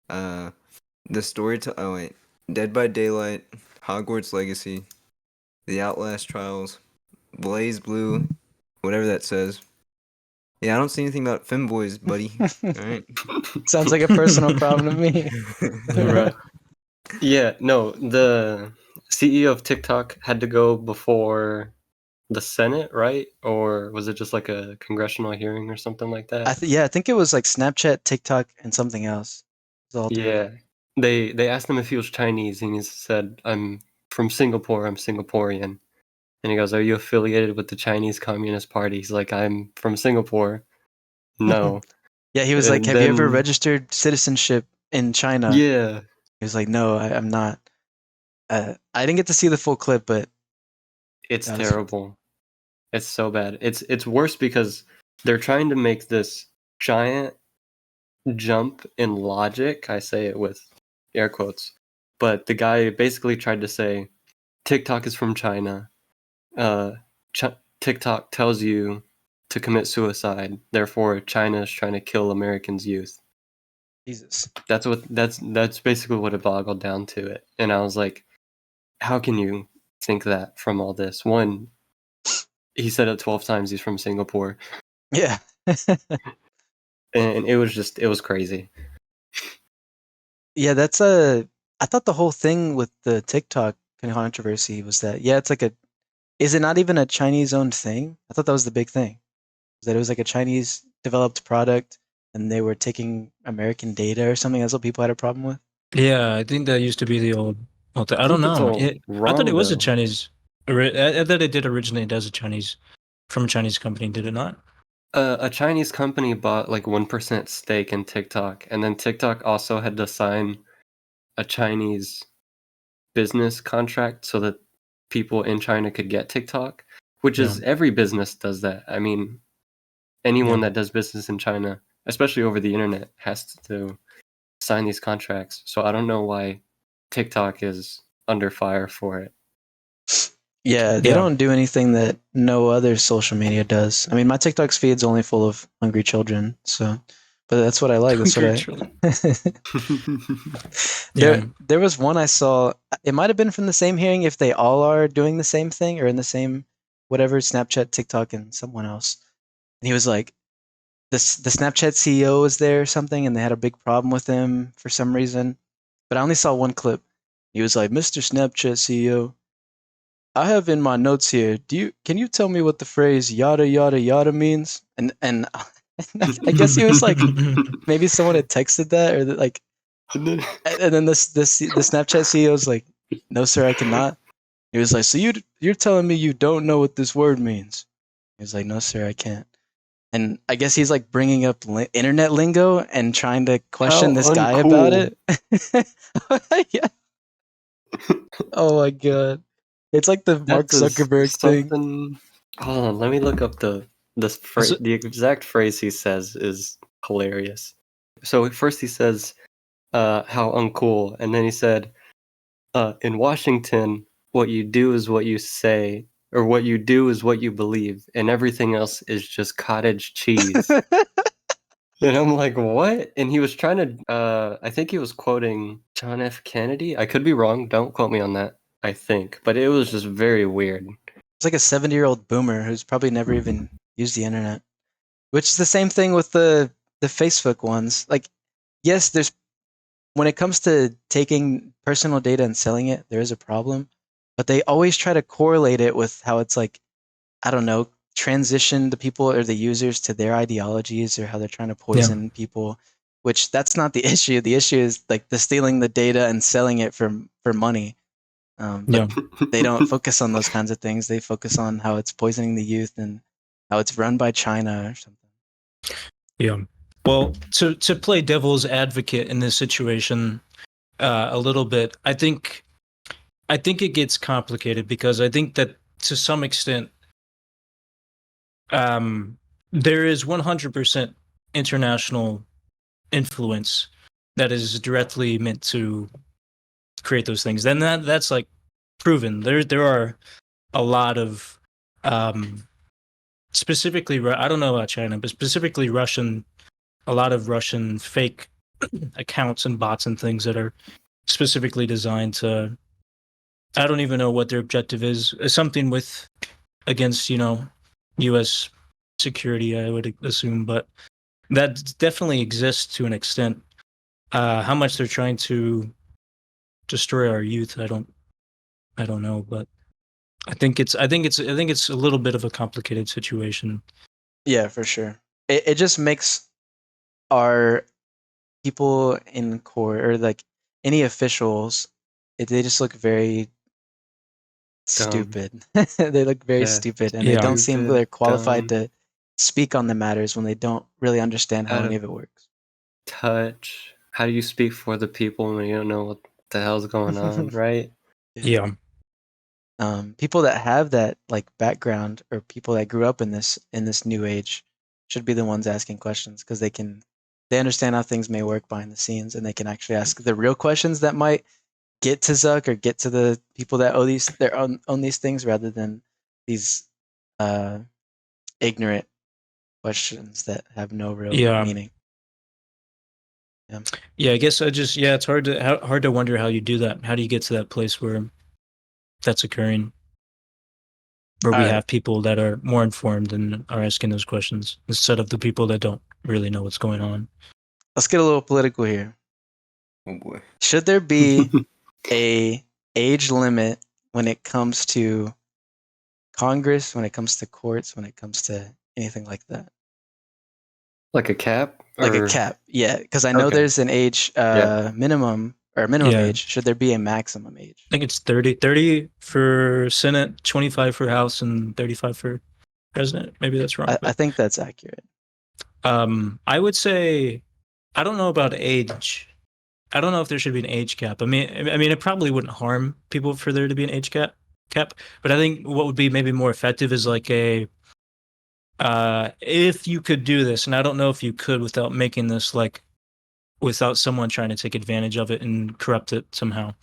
The story to Dead by Daylight, Hogwarts Legacy, The Outlast Trials, Blaze Blue, whatever that says. Yeah, I don't see anything about femboys, buddy. Alright. Sounds like a personal problem to me. Right. Yeah, no, the CEO of TikTok had to go before the Senate, right? Or was it just like a congressional hearing or something like that? I think it was like Snapchat, TikTok, and something else. It was all three. Yeah. They asked him if he was Chinese, and he said, "I'm from Singapore. I'm Singaporean." And he goes, "Are you affiliated with the Chinese Communist Party?" He's like, "I'm from Singapore." No. Yeah, he was like, And "Have you ever then- registered citizenship in China?" Yeah. He was like, "No, I'm not." I didn't get to see the full clip, but It's That was- terrible. It's so bad. It's worse because they're trying to make this giant jump in logic. I say it with air quotes. But the guy basically tried to say TikTok is from China. TikTok tells you to commit suicide. Therefore, China is trying to kill Americans' youth. Jesus. That's basically what it boggled down to it. And I was like, how can you think that from all this? One, he said it 12 times he's from Singapore. Yeah. And it was crazy. Yeah, I thought the whole thing with the TikTok controversy was that it's like is it not even a Chinese owned thing? I thought that was the big thing. That it was like a Chinese developed product and they were taking American data or something. That's what people had a problem with. Yeah, I think that used to be the old thing. I don't think it's know. all I wrong, thought it was a though. Chinese. I thought it did originate as a Chinese from a Chinese company. Did it not? A Chinese company bought like 1% stake in TikTok, and then TikTok also had to sign a Chinese business contract so that people in China could get TikTok, which is every business does that. I mean, anyone that does business in China, especially over the internet, has to sign these contracts. So I don't know why TikTok is under fire for it. Yeah, they don't do anything that no other social media does. I mean, my TikTok's feed's only full of hungry children, so but that's what I like. That's what there was one I saw. It might have been from the same hearing if they all are doing the same thing or in the same whatever Snapchat, TikTok, and someone else. And he was like, the Snapchat CEO was there or something, and they had a big problem with him for some reason. But I only saw one clip. He was like, "Mr. Snapchat CEO, I have in my notes here. Can you tell me what the phrase yada yada yada means?" And I guess he was like, maybe someone had texted that or like, and then the Snapchat CEO was like, "No, sir, I cannot." He was like, "So you're telling me you don't know what this word means?" He was like, "No, sir, I can't." And I guess he's like bringing up internet lingo and trying to question this guy about it. Yeah. Oh my god. It's like the Mark Zuckerberg thing. Hold on, let me look up the exact phrase he says is hilarious. So first he says, how uncool, and then he said, in Washington, what you do is what you say, or what you do is what you believe, and everything else is just cottage cheese. And I'm like, what? And he was trying to, I think he was quoting John F. Kennedy. I could be wrong. Don't quote me on that, I think. But it was just very weird. It's like a 70-year-old boomer who's probably never even used the internet. Which is the same thing with the Facebook ones. Like, yes, there's when it comes to taking personal data and selling it, there is a problem. But they always try to correlate it with how it's like, I don't know, transition the people or the users to their ideologies or how they're trying to poison people, which that's not the issue. The issue is like the stealing the data and selling it for money. But they don't focus on those kinds of things. They focus on how it's poisoning the youth and how it's run by China or something. Yeah. Well, to play devil's advocate in this situation a little bit, I think it gets complicated because I think that to some extent there is 100% international influence that is directly meant to create those things. Then that's like proven. There are a lot of specifically, I don't know about China, but specifically a lot of Russian fake accounts and bots and things that are specifically designed to, I don't even know what their objective is. Something with against, U.S. security, I would assume, but that definitely exists to an extent. How much they're trying to destroy our youth, I don't know, but I think it's a little bit of a complicated situation. Yeah, for sure. It just makes our people in court or like any officials, they just look very stupid. They look very stupid, and they don't seem they're qualified to speak on the matters when they don't really understand how any of it works. Touch. How do you speak for the people when you don't know what the hell's going on, right? Yeah. People that have that like background or people that grew up in this new age should be the ones asking questions because they understand how things may work behind the scenes, and they can actually ask the real questions that might get to Zuck or get to the people that own these things rather than these ignorant questions that have no real meaning. Yeah, I guess it's hard to wonder how you do that. How do you get to that place where that's occurring? Where we have people that are more informed and are asking those questions instead of the people that don't really know what's going on. Let's get a little political here. Oh boy. Should there be a age limit when it comes to Congress, when it comes to courts, when it comes to anything like that? Like a cap? Like a cap, yeah. Because I know there's an age minimum or minimum age. Should there be a maximum age? I think it's 30 for Senate, 25 for House, and 35 for president. Maybe that's wrong. I think that's accurate. I would say I don't know about age. I don't know if there should be an age cap. I mean, it probably wouldn't harm people for there to be an age cap. But I think what would be maybe more effective is like a if you could do this, and I don't know if you could without making this like without someone trying to take advantage of it and corrupt it somehow.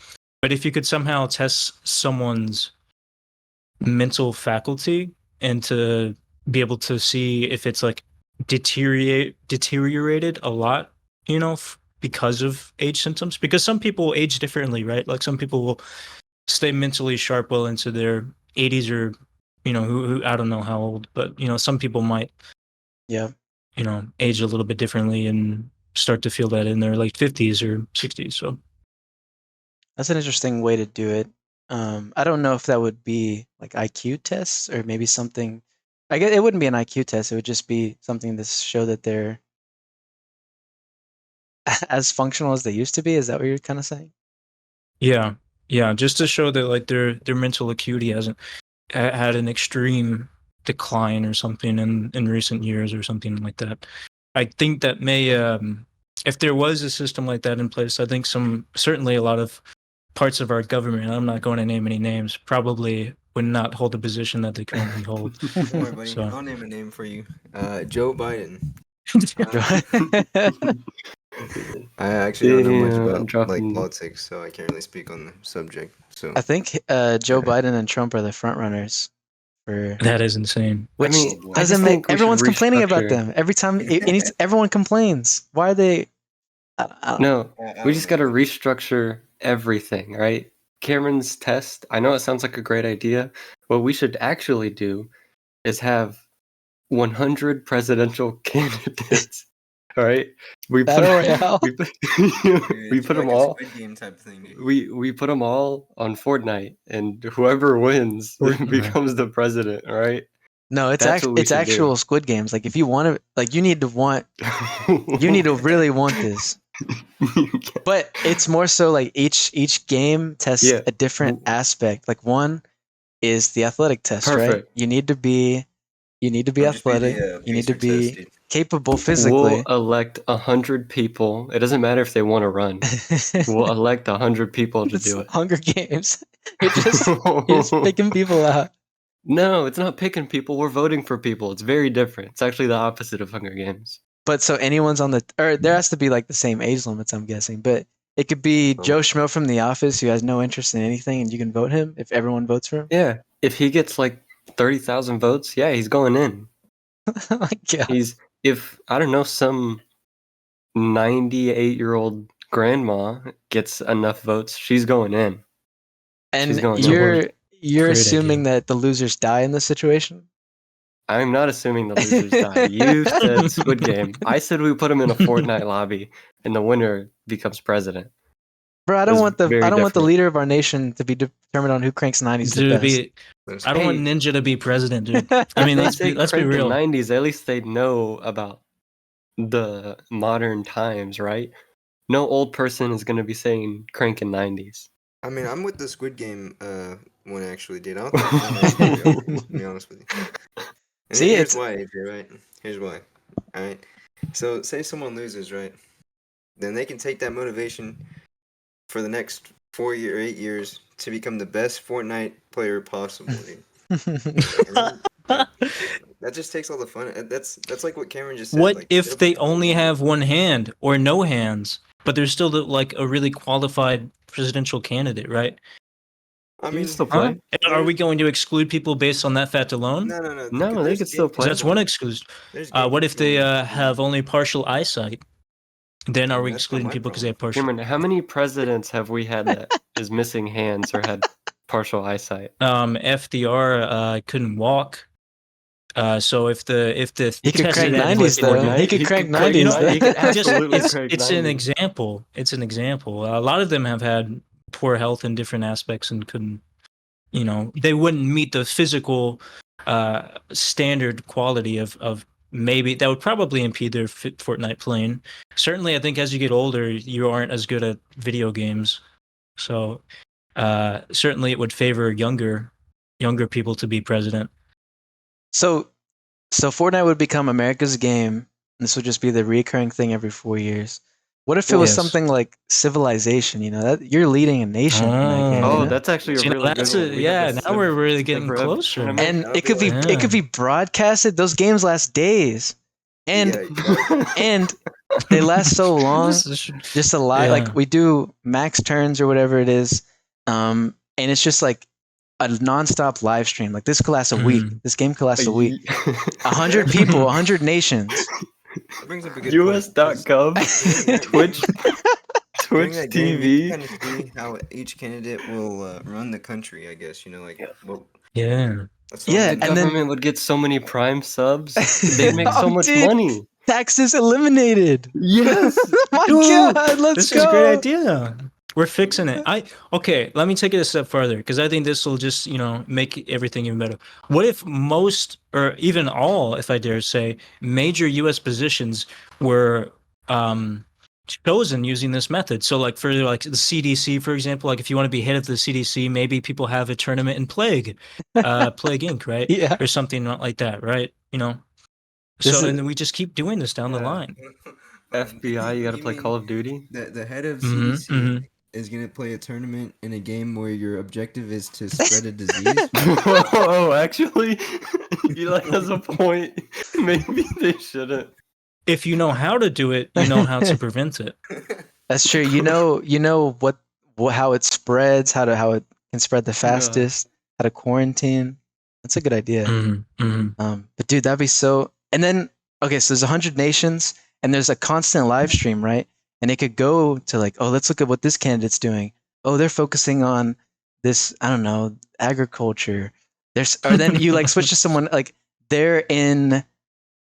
But if you could somehow test someone's mental faculty and to be able to see if it's like deteriorated a lot, you know, because of age symptoms. Because some people age differently, right? Like some people will stay mentally sharp well into their 80s or, you know, who I don't know how old, but you know, some people might, Yeah. you know, age a little bit differently and start to feel that in their late 50s or 60s. So That's an interesting way to do it. I don't know if that would be like IQ tests or maybe something. I guess it wouldn't be an IQ test. It would just be something to show that they're as functional as they used to be. Is that what you're kind of saying? yeah, just to show that like their mental acuity hasn't had an extreme decline or something in recent years or something like that. I think that may if there was a system like that in place, I think certainly a lot of parts of our government, I'm not going to name any names, probably would not hold the position that they currently hold. Don't worry, buddy. So- I'll name a name for you. Joe Biden. I actually don't know much Yeah, about dropping- like politics, so I can't really speak on the subject. So I think Joe Biden and Trump are the front runners for. That is insane. Which I mean, I doesn't just make think we should everyone's complaining about restructure- them every time. Everyone complains. Why are they? I don't know. No, we just got to restructure everything, right? Cameron's test, I know it sounds like a great idea. What we should actually do is have 100 presidential candidates, all right? We Battle Royale? we put, we put them all. Squid Game type thing, dude. We put them all on Fortnite, and whoever wins Fortnite. becomes the president, all right? No, it's That's what we should actual do. Squid Games. Like if you want to, like you need to really want this. But it's more so like each game tests Yeah. a different aspect. Like one is the athletic test, right? Perfect. You need to be athletic. You need to be capable physically. We'll elect 100 people. It doesn't matter if they want to run. We'll elect 100 people to It's do it. Hunger Games. You're just picking people out. No, it's not picking people. We're voting for people. It's very different. It's actually the opposite of Hunger Games. But so anyone's on the, or there has to be like the same age limits, I'm guessing. But it could be Joe Schmo from The Office who has no interest in anything, and you can vote him if everyone votes for him. Yeah, if he gets like 30,000 votes, yeah, he's going in. Oh my God. If I don't know, some 98-year-old grandma gets enough votes, she's going in. And going you're Great assuming that the losers die in this situation. I'm not assuming the losers die. You said Squid Game. I said we put him in a Fortnite lobby, and the winner becomes president. Bro, I don't It's want the very different. leader of our nation to be determined on who cranks 90s the best. I don't want Ninja to be president, dude. I mean, They let's say be crank real. in 90s. At least they know about the modern times, right? No old person is going to be saying crank in 90s. I mean, I'm with the Squid Game one actually, dude. I don't think Fortnite's gonna be over, to be honest with you. And See, here's it's- why, AJ, right? Here's why. All right. So, say someone loses, right? Then they can take that motivation for the next 8 years to become the best Fortnite player possible, dude. That just takes all the fun. That's like what Cameron just said. What like, if it'll they be fun. only have one hand or no hands, but they're still like a really qualified presidential candidate, right? I You mean, can still Huh? play. Are we going to exclude people based on that fact alone? No. No, they there's could still games- play. That's one exclusion. there's What games if they going on. have only partial eyesight? Then are we That's not excluding my people because they have partial? Cameron, how many presidents have we had that is missing hands or had partial eyesight? FDR couldn't walk. So if the He could test crank that 90s in though. Fortnite- He could crank 90s. you know, though. he could just absolutely it's, crank it's an 90s. example. It's an example. A lot of them have had poor health in different aspects and couldn't, you know, they wouldn't meet the physical standard quality of maybe that would probably impede their Fortnite playing. Certainly, I think as you get older, you aren't as good at video games. So certainly, it would favor younger people to be president. So So Fortnite would become America's game. And this would just be the recurring thing every 4 years. What if it was Yes. something like Civilization? That you're leading a nation in that game. Oh, you know? that's actually a See, now really that's good one. We have the now we're really getting Civ Rev closer. tournament. And That'll it could be like- it could be broadcasted. Those games last days, and and they last so long. This is- Just a lot. Yeah. Like we do max turns or whatever it is, and it's just like a nonstop live stream. Like this could last a week. This game could last a week. 100 people, 100 nations. That brings up a good point, 'cause US.gov, Twitch, during Twitch that game, you TV. kind of see how each candidate will run the country. I guess like well, Yeah. that's Yeah, what The and then- government would get so many Prime subs. They'd make so Oh, much dude. money. Taxes eliminated. Yes. My Dude, God, let's This go. is a great idea. We're fixing it. Okay, let me take it a step further because I think this will just, make everything even better. What if most or even all, if I dare say, major US positions were chosen using this method? So like for like the CDC, for example, like if you want to be head of the CDC, maybe people have a tournament in Plague Inc., right? Yeah. Or something not like that, right? This So is- and then we just keep doing this down the line. FBI, you gotta play Call of Duty. The head of Mhm, CDC mhm. is gonna play a tournament in a game where your objective is to spread a disease. Oh, actually, Eli has a point. Maybe they shouldn't. If you know how to do it, you know how to prevent it. That's true. You know what how it spreads, how it can spread the fastest, how to quarantine. That's a good idea. Mhm, mhm. But dude, that'd be so. And then okay, so there's 100 nations, and there's a constant live stream, right? And it could go to like, oh, let's look at what this candidate's doing. Oh, they're focusing on this. I don't know, agriculture. Or then you like switch to someone like they're in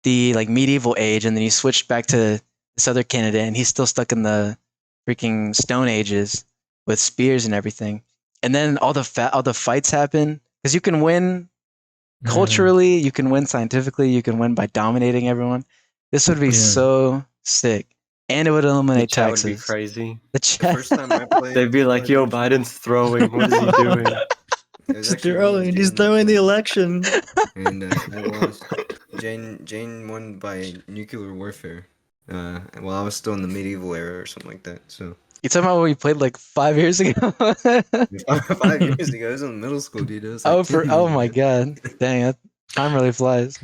the like medieval age, and then you switch back to this other candidate, and he's still stuck in the freaking Stone Ages with spears and everything. And then all the fights happen because you can win culturally, you can win scientifically, you can win by dominating everyone. This would be Yeah. so sick, and it would The eliminate chat would taxes. be crazy. The The chat. first time I played, They'd be like, "Yo, Biden's throwing. What is he doing?" it was actually when I was He's doing throwing the play, election. and I lost. Jane won by nuclear warfare. While I was still in the medieval era or something like that. So You talking about when we played like 5 years ago? 5 years ago, I was in middle school, dude. It was like 10 oh years my ago. god, dang it! Time really flies.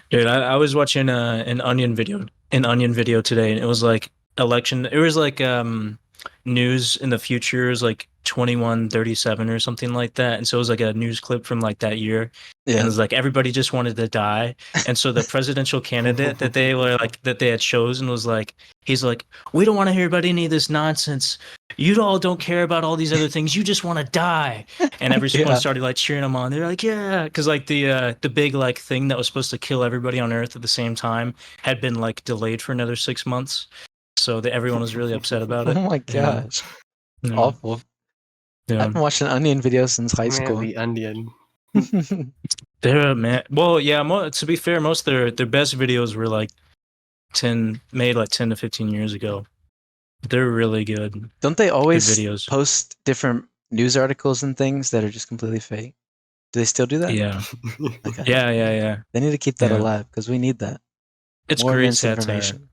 Dude, I was watching an Onion video today, and it was like election. It was like news in the future is like 2137 or something like that, and so it was like a news clip from like that year. And it Yeah, was like everybody just wanted to die, and so the presidential candidate that they had chosen was like, he's like, we don't want to hear about any of this nonsense. You all don't care about all these other things. You just want to die. And everyone Yeah. started like cheering him on. They're like, yeah, because like the big like thing that was supposed to kill everybody on Earth at the same time had been like delayed for another 6 months. So everyone was really upset about it. oh my Yeah. gosh, Yeah. awful. I Yeah. haven't watched an Onion video since high Man, school. the Onion. They're man. Well, yeah. To be fair, most of their best videos were like made like 10 to 15 years ago. They're really good. Don't they always videos. post different news articles and things that are just completely fake? Do they still do that? Yeah. Okay. Yeah. They need to keep that Yeah. alive because we need that. It's More great satire. misinformation.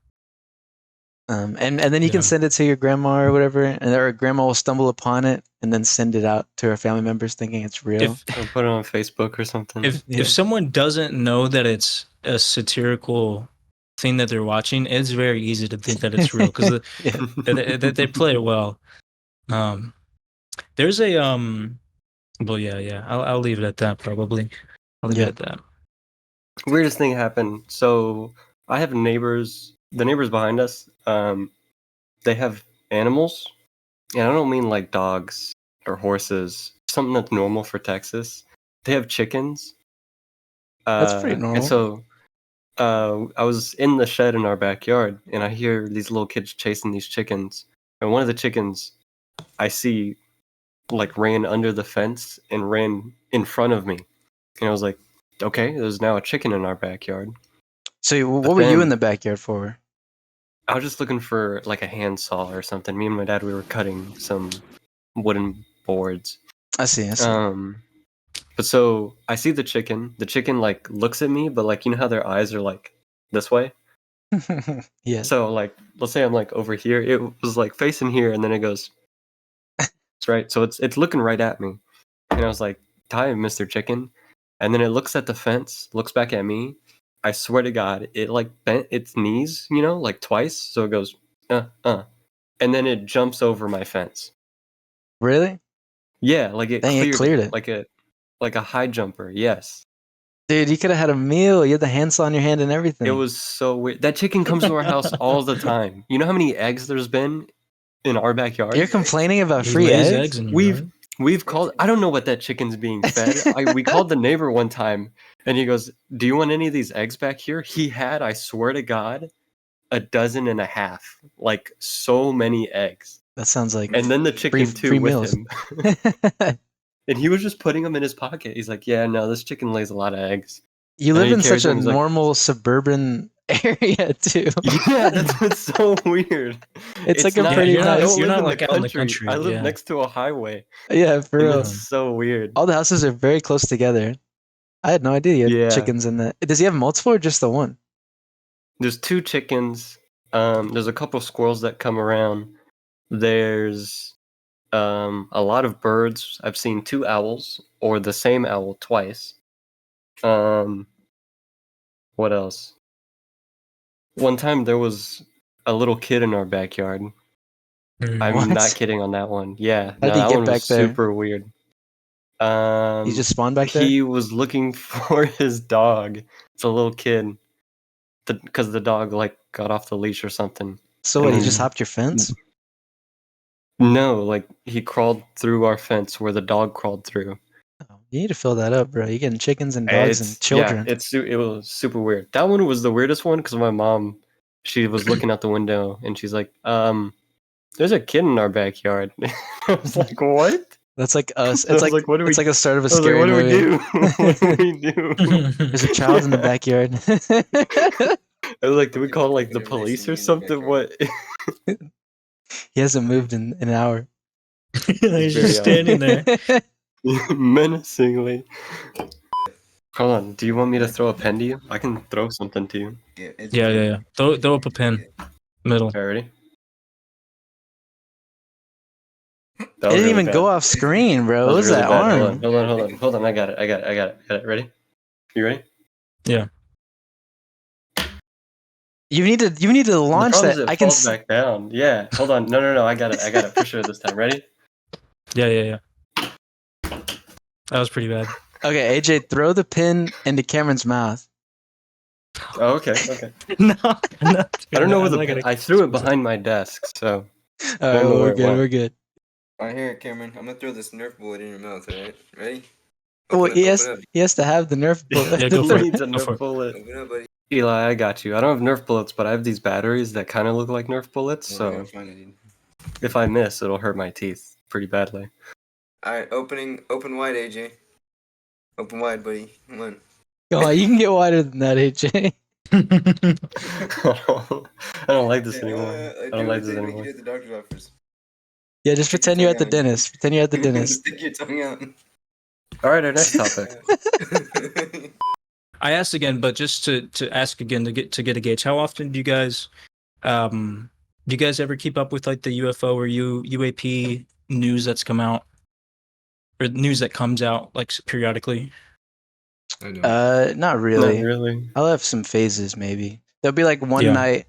And then you Yeah. can send it to your grandma or whatever, and or grandma will stumble upon it and then send it out to her family members thinking it's real. Or put it on Facebook or something. If Yeah. someone doesn't know that it's a satirical thing that they're watching, it's very easy to think that it's real because Yeah. they play it well. There's a well, yeah. I'll leave it at that. Probably, I'll leave Yeah. it at that. Weirdest thing happened. So I have neighbors. The neighbors behind us, they have animals, and I don't mean like dogs or horses. Something that's normal for Texas. They have chickens. That's pretty normal. And so, I was in the shed in our backyard, and I hear these little kids chasing these chickens. And one of the chickens, I see, like ran under the fence and ran in front of me. And I was like, okay, there's now a chicken in our backyard. So what But were you then- in the backyard for? I was just looking for like a handsaw or something. Me and my dad, we were cutting some wooden boards. I see. And But so I see the chicken. The chicken like looks at me, but like you know how their eyes are like this way. Yeah. So like let's say I'm like over here. It was like facing here, and then it goes. It's right. So it's looking right at me, and I was like, "Hi, Mr. Chicken," and then it looks at the fence, looks back at me. I swear to God, it like bent its knees, you know, like twice. So it goes, and then it jumps over my fence. Really? Yeah, like it Dang, it cleared cleared it, it. like a high jumper. Yes. Dude, you could have had a meal. You had the handsaw on your hand and everything. It was so weird. That chicken comes to our house all the time. You know how many eggs there's been in our backyard? You're complaining about He free lays eggs? in your yard? We've called. I don't know what that chicken's being fed. We called the neighbor one time, and he goes, "Do you want any of these eggs back here?" He had, I swear to God, 12. Like so many eggs. That sounds like And then the chicken too free with meals. him. And he was just putting them in his pocket. He's like, "Yeah, no, this chicken lays a lot of eggs." You And live he in carries such a them, he's like- normal suburban area too. Yeah, that's what's so weird. It's like a not- pretty you're not- nice. I don't you're live not in like the out in the country. country, I live yeah. next to a highway. Yeah, for And real. it's so weird. All the houses are very close together. I had no idea you had Yeah. chickens in that. Does he have multiple or just the one? There's 2 chickens. There's a couple squirrels that come around. There's a lot of birds. I've seen 2 owls, or the same owl twice. What else? One time there was a little kid in our backyard. I'm What? not kidding on that one. Yeah, How no, did he that get one back was there? super weird. He just spawned back there? He was looking for his dog. It's a little kid. Because the dog like got off the leash or something. So what, he just Mm. hopped your fence? No, like he crawled through our fence where the dog crawled through. Oh, you need to fill that up, bro. You're getting chickens and dogs and children. Yeah, it was super weird. That one was the weirdest one because my mom, she was looking out the window and she's like, there's a kid in our backyard. I was like, what? That's like us. I It's was like what do it's we? like a start of a I was like, scary what do we movie. do? What do we do? There's a child in the backyard. I was like, do we call like the police or something? What? He hasn't moved in an hour. He's Very just standing there. Menacingly. Hold on. Do you want me to throw a pen to you? I can throw something to you. Yeah. Throw up a pin. Middle. Okay, ready? It didn't even go off screen, bro. What was that arm? Hold on. I got it. Ready? You ready? Yeah. You need to launch that. It I can. falls back down. Yeah. Hold on. No. I got it for sure this time. Ready? Yeah. That was pretty bad. Okay, AJ, throw the pin into Cameron's mouth. Oh, okay. No. I don't know where the pin. I threw it behind my desk, so. All right, know where we're it good. went. We're good. Alright, here, Cameron. I'm gonna throw this Nerf bullet in your mouth, alright? Ready? Well, Open up, he has to have the Nerf bullet. Yeah, go for it. Needs a Go for Nerf it. bullet. Open up, buddy. Eli, I got you. I don't have Nerf bullets, but I have these batteries that kind of look like Nerf bullets. I So gotta find it, dude. if I miss, it'll hurt my teeth pretty badly. Alright, open wide, AJ. Open wide, buddy. Come on. Come on, you can get wider than that, AJ. I don't like this anymore. I don't like this We anymore. can do it at the doctor's office. Yeah, just pretend you're at the dentist. Pretend you're at the dentist. Stick your tongue out. All right, our next topic. I asked again, but just to ask again to get a gauge. How often do you guys ever keep up with like the UFO or UAP news that's come out, or news that comes out like periodically? Not really. Not really. I'll have some phases maybe. There'll be like one Yeah. night,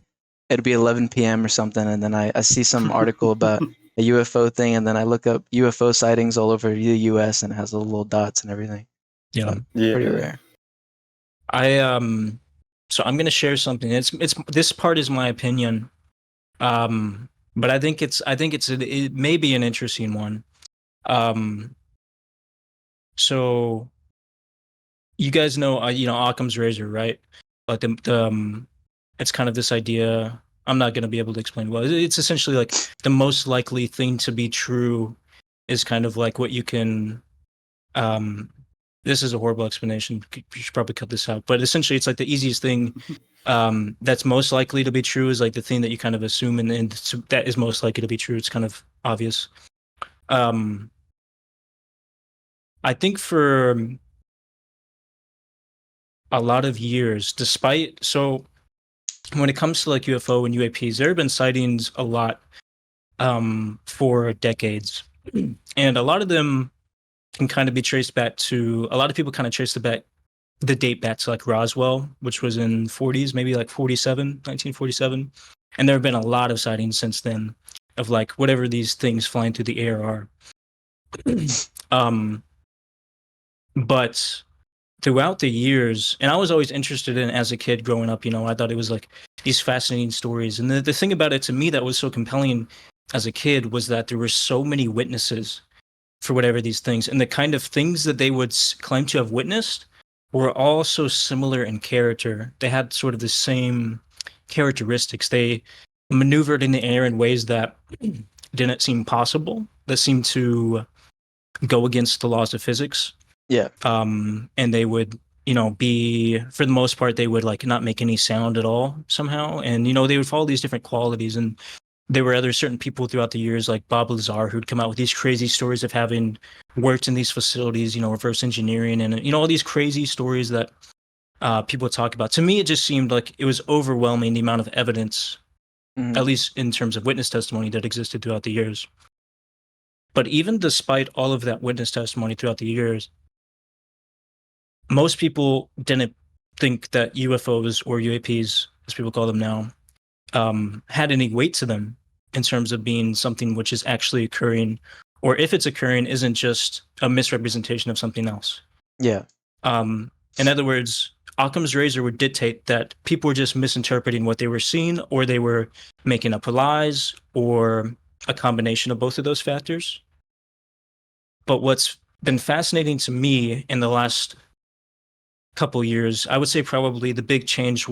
it'll be 11 p.m. or something, and then I see some article about a UFO thing, and then I look up UFO sightings all over the U.S. and it has little dots and everything. Yeah. Yeah. Pretty rare. So I'm gonna share something. It's this part is my opinion, but I think it may be an interesting one. So you guys know Occam's razor, right? Like the it's kind of this idea. I'm not gonna be able to explain well. It's essentially like the most likely thing to be true is kind of like what you can. This is a horrible explanation. You should probably cut this out. But essentially, it's like the easiest thing that's most likely to be true is like the thing that you kind of assume, and that is most likely to be true. It's kind of obvious. I think for a lot of years, when it comes to like UFO and UAPs, there have been sightings a lot for decades, and a lot of them can kind of be traced back to a lot of people kind of trace the date back to like Roswell, which was in 40s, maybe like 1947. And there have been a lot of sightings since then of like whatever these things flying through the air are. But throughout the years, and I was always interested in it as a kid growing up, I thought it was like these fascinating stories. And the thing about it to me that was so compelling as a kid was that there were so many witnesses for whatever these things, and the kind of things that they would claim to have witnessed were all so similar in character. They had sort of the same characteristics. They maneuvered in the air in ways that didn't seem possible, that seemed to go against the laws of physics. Yeah. And they would, be, for the most part, they would like not make any sound at all somehow. And, they would follow these different qualities. And there were other certain people throughout the years, like Bob Lazar, who'd come out with these crazy stories of having worked in these facilities, reverse engineering and, all these crazy stories that people talk about. To me, it just seemed like it was overwhelming the amount of evidence, at least in terms of witness testimony, that existed throughout the years. But even despite all of that witness testimony throughout the years, most people didn't think that UFOs or UAPs, as people call them now, had any weight to them in terms of being something which is actually occurring, or if it's occurring, isn't just a misrepresentation of something else. Yeah. In other words, Occam's razor would dictate that people were just misinterpreting what they were seeing, or they were making up lies, or a combination of both of those factors. But what's been fascinating to me in the last couple years, I would say probably the big change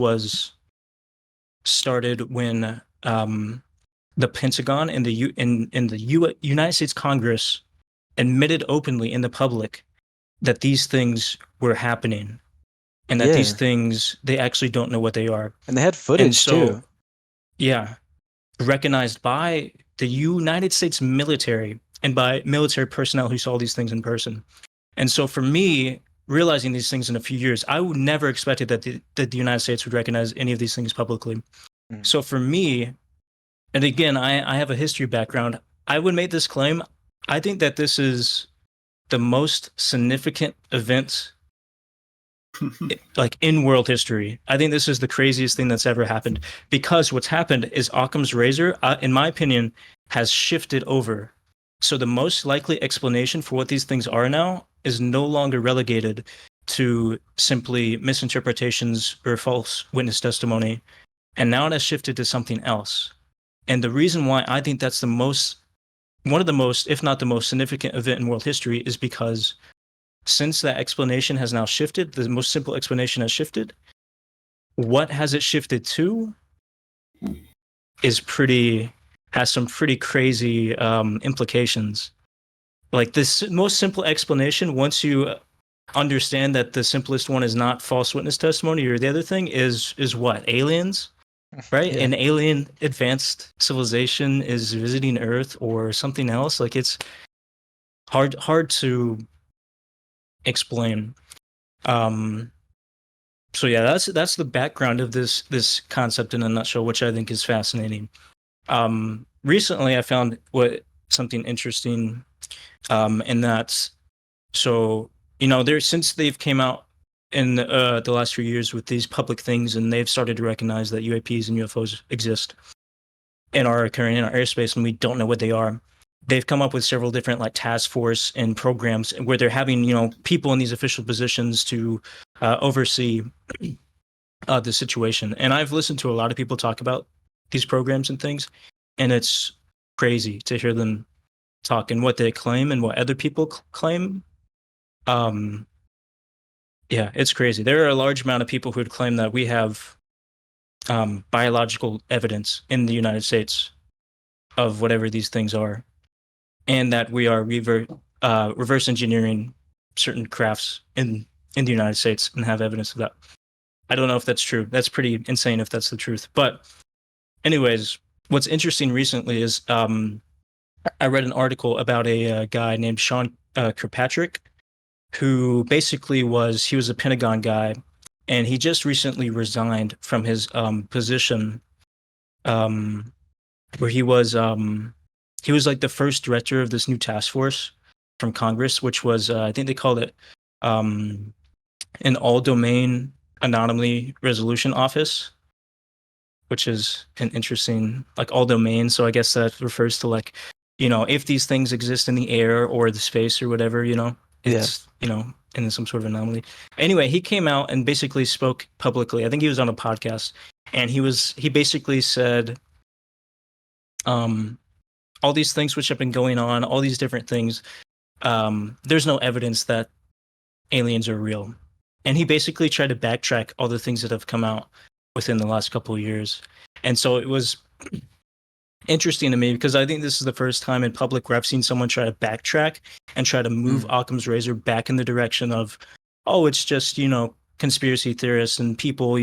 started when the Pentagon and the United States Congress admitted openly in the public that these things were happening, and that these things, they actually don't know what they are. And they had footage too. Yeah, recognized by the United States military and by military personnel who saw these things in person. And so for me, realizing these things in a few years, I would never expected that the United States would recognize any of these things publicly. So for me, and again, I have a history background, I would make this claim. I think that this is the most significant event like in world history. I think this is the craziest thing that's ever happened, because what's happened is Occam's razor, in my opinion, has shifted over. So the most likely explanation for what these things are now is no longer relegated to simply misinterpretations or false witness testimony. And now it has shifted to something else. And the reason why I think that's one of the most, if not the most significant event in world history, is because since that explanation has now shifted, the most simple explanation has shifted, what has it shifted to has some pretty crazy implications. Like this most simple explanation, once you understand that the simplest one is not false witness testimony, or the other thing is what? Aliens? Right? Yeah. An alien advanced civilization is visiting Earth or something else. Like it's hard to explain. So yeah, that's the background of this concept in a nutshell, which I think is fascinating. Recently I found something interesting, and that's, so since they've came out in the last few years with these public things, and they've started to recognize that UAPs and UFOs exist and are occurring in our airspace, and we don't know what they are. They've come up with several different like task force and programs where they're having people in these official positions to oversee the situation. And I've listened to a lot of people talk about these programs and things, and it's crazy to hear them talk and what they claim and what other people claim. Yeah, it's crazy. There are a large amount of people who would claim that we have biological evidence in the United States of whatever these things are, and that we are reverse engineering certain crafts in the United States and have evidence of that. I don't know if that's true. That's pretty insane if that's the truth. But anyways, what's interesting recently is I read an article about a guy named Sean Kirkpatrick, who basically he was a Pentagon guy, and he just recently resigned from his position, where he was like the first director of this new task force from Congress, which was I think they called it an all domain anomaly resolution office, which is an interesting, like, all domain. So I guess that refers to, like, if these things exist in the air or the space or whatever, it's in some sort of anomaly. Anyway, he came out and basically spoke publicly. I think he was on a podcast, and he basically said, all these things which have been going on, all these different things, there's no evidence that aliens are real. And he basically tried to backtrack all the things that have come out within the last couple of years. And so it was interesting to me, because I think this is the first time in public where I've seen someone try to backtrack and try to move Occam's razor back in the direction of, oh, it's just, conspiracy theorists and people,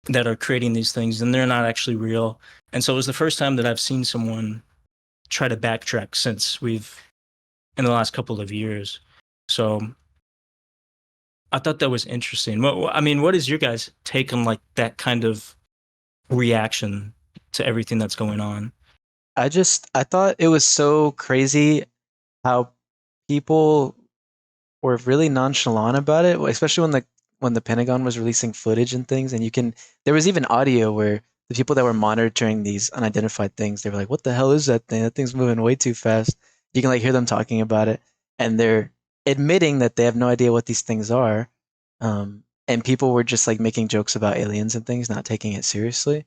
that are creating these things, and they're not actually real. And so it was the first time that I've seen someone try to backtrack since in the last couple of years. So I thought that was interesting. What is your guys' take on, like, that kind of reaction to everything that's going on? I thought it was so crazy how people were really nonchalant about it, especially when the Pentagon was releasing footage and things, and there was even audio where the people that were monitoring these unidentified things, they were like, "What the hell is that thing? That thing's moving way too fast." You can, like, hear them talking about it, and they're admitting that they have no idea what these things are. And people were just, like, making jokes about aliens and things, not taking it seriously.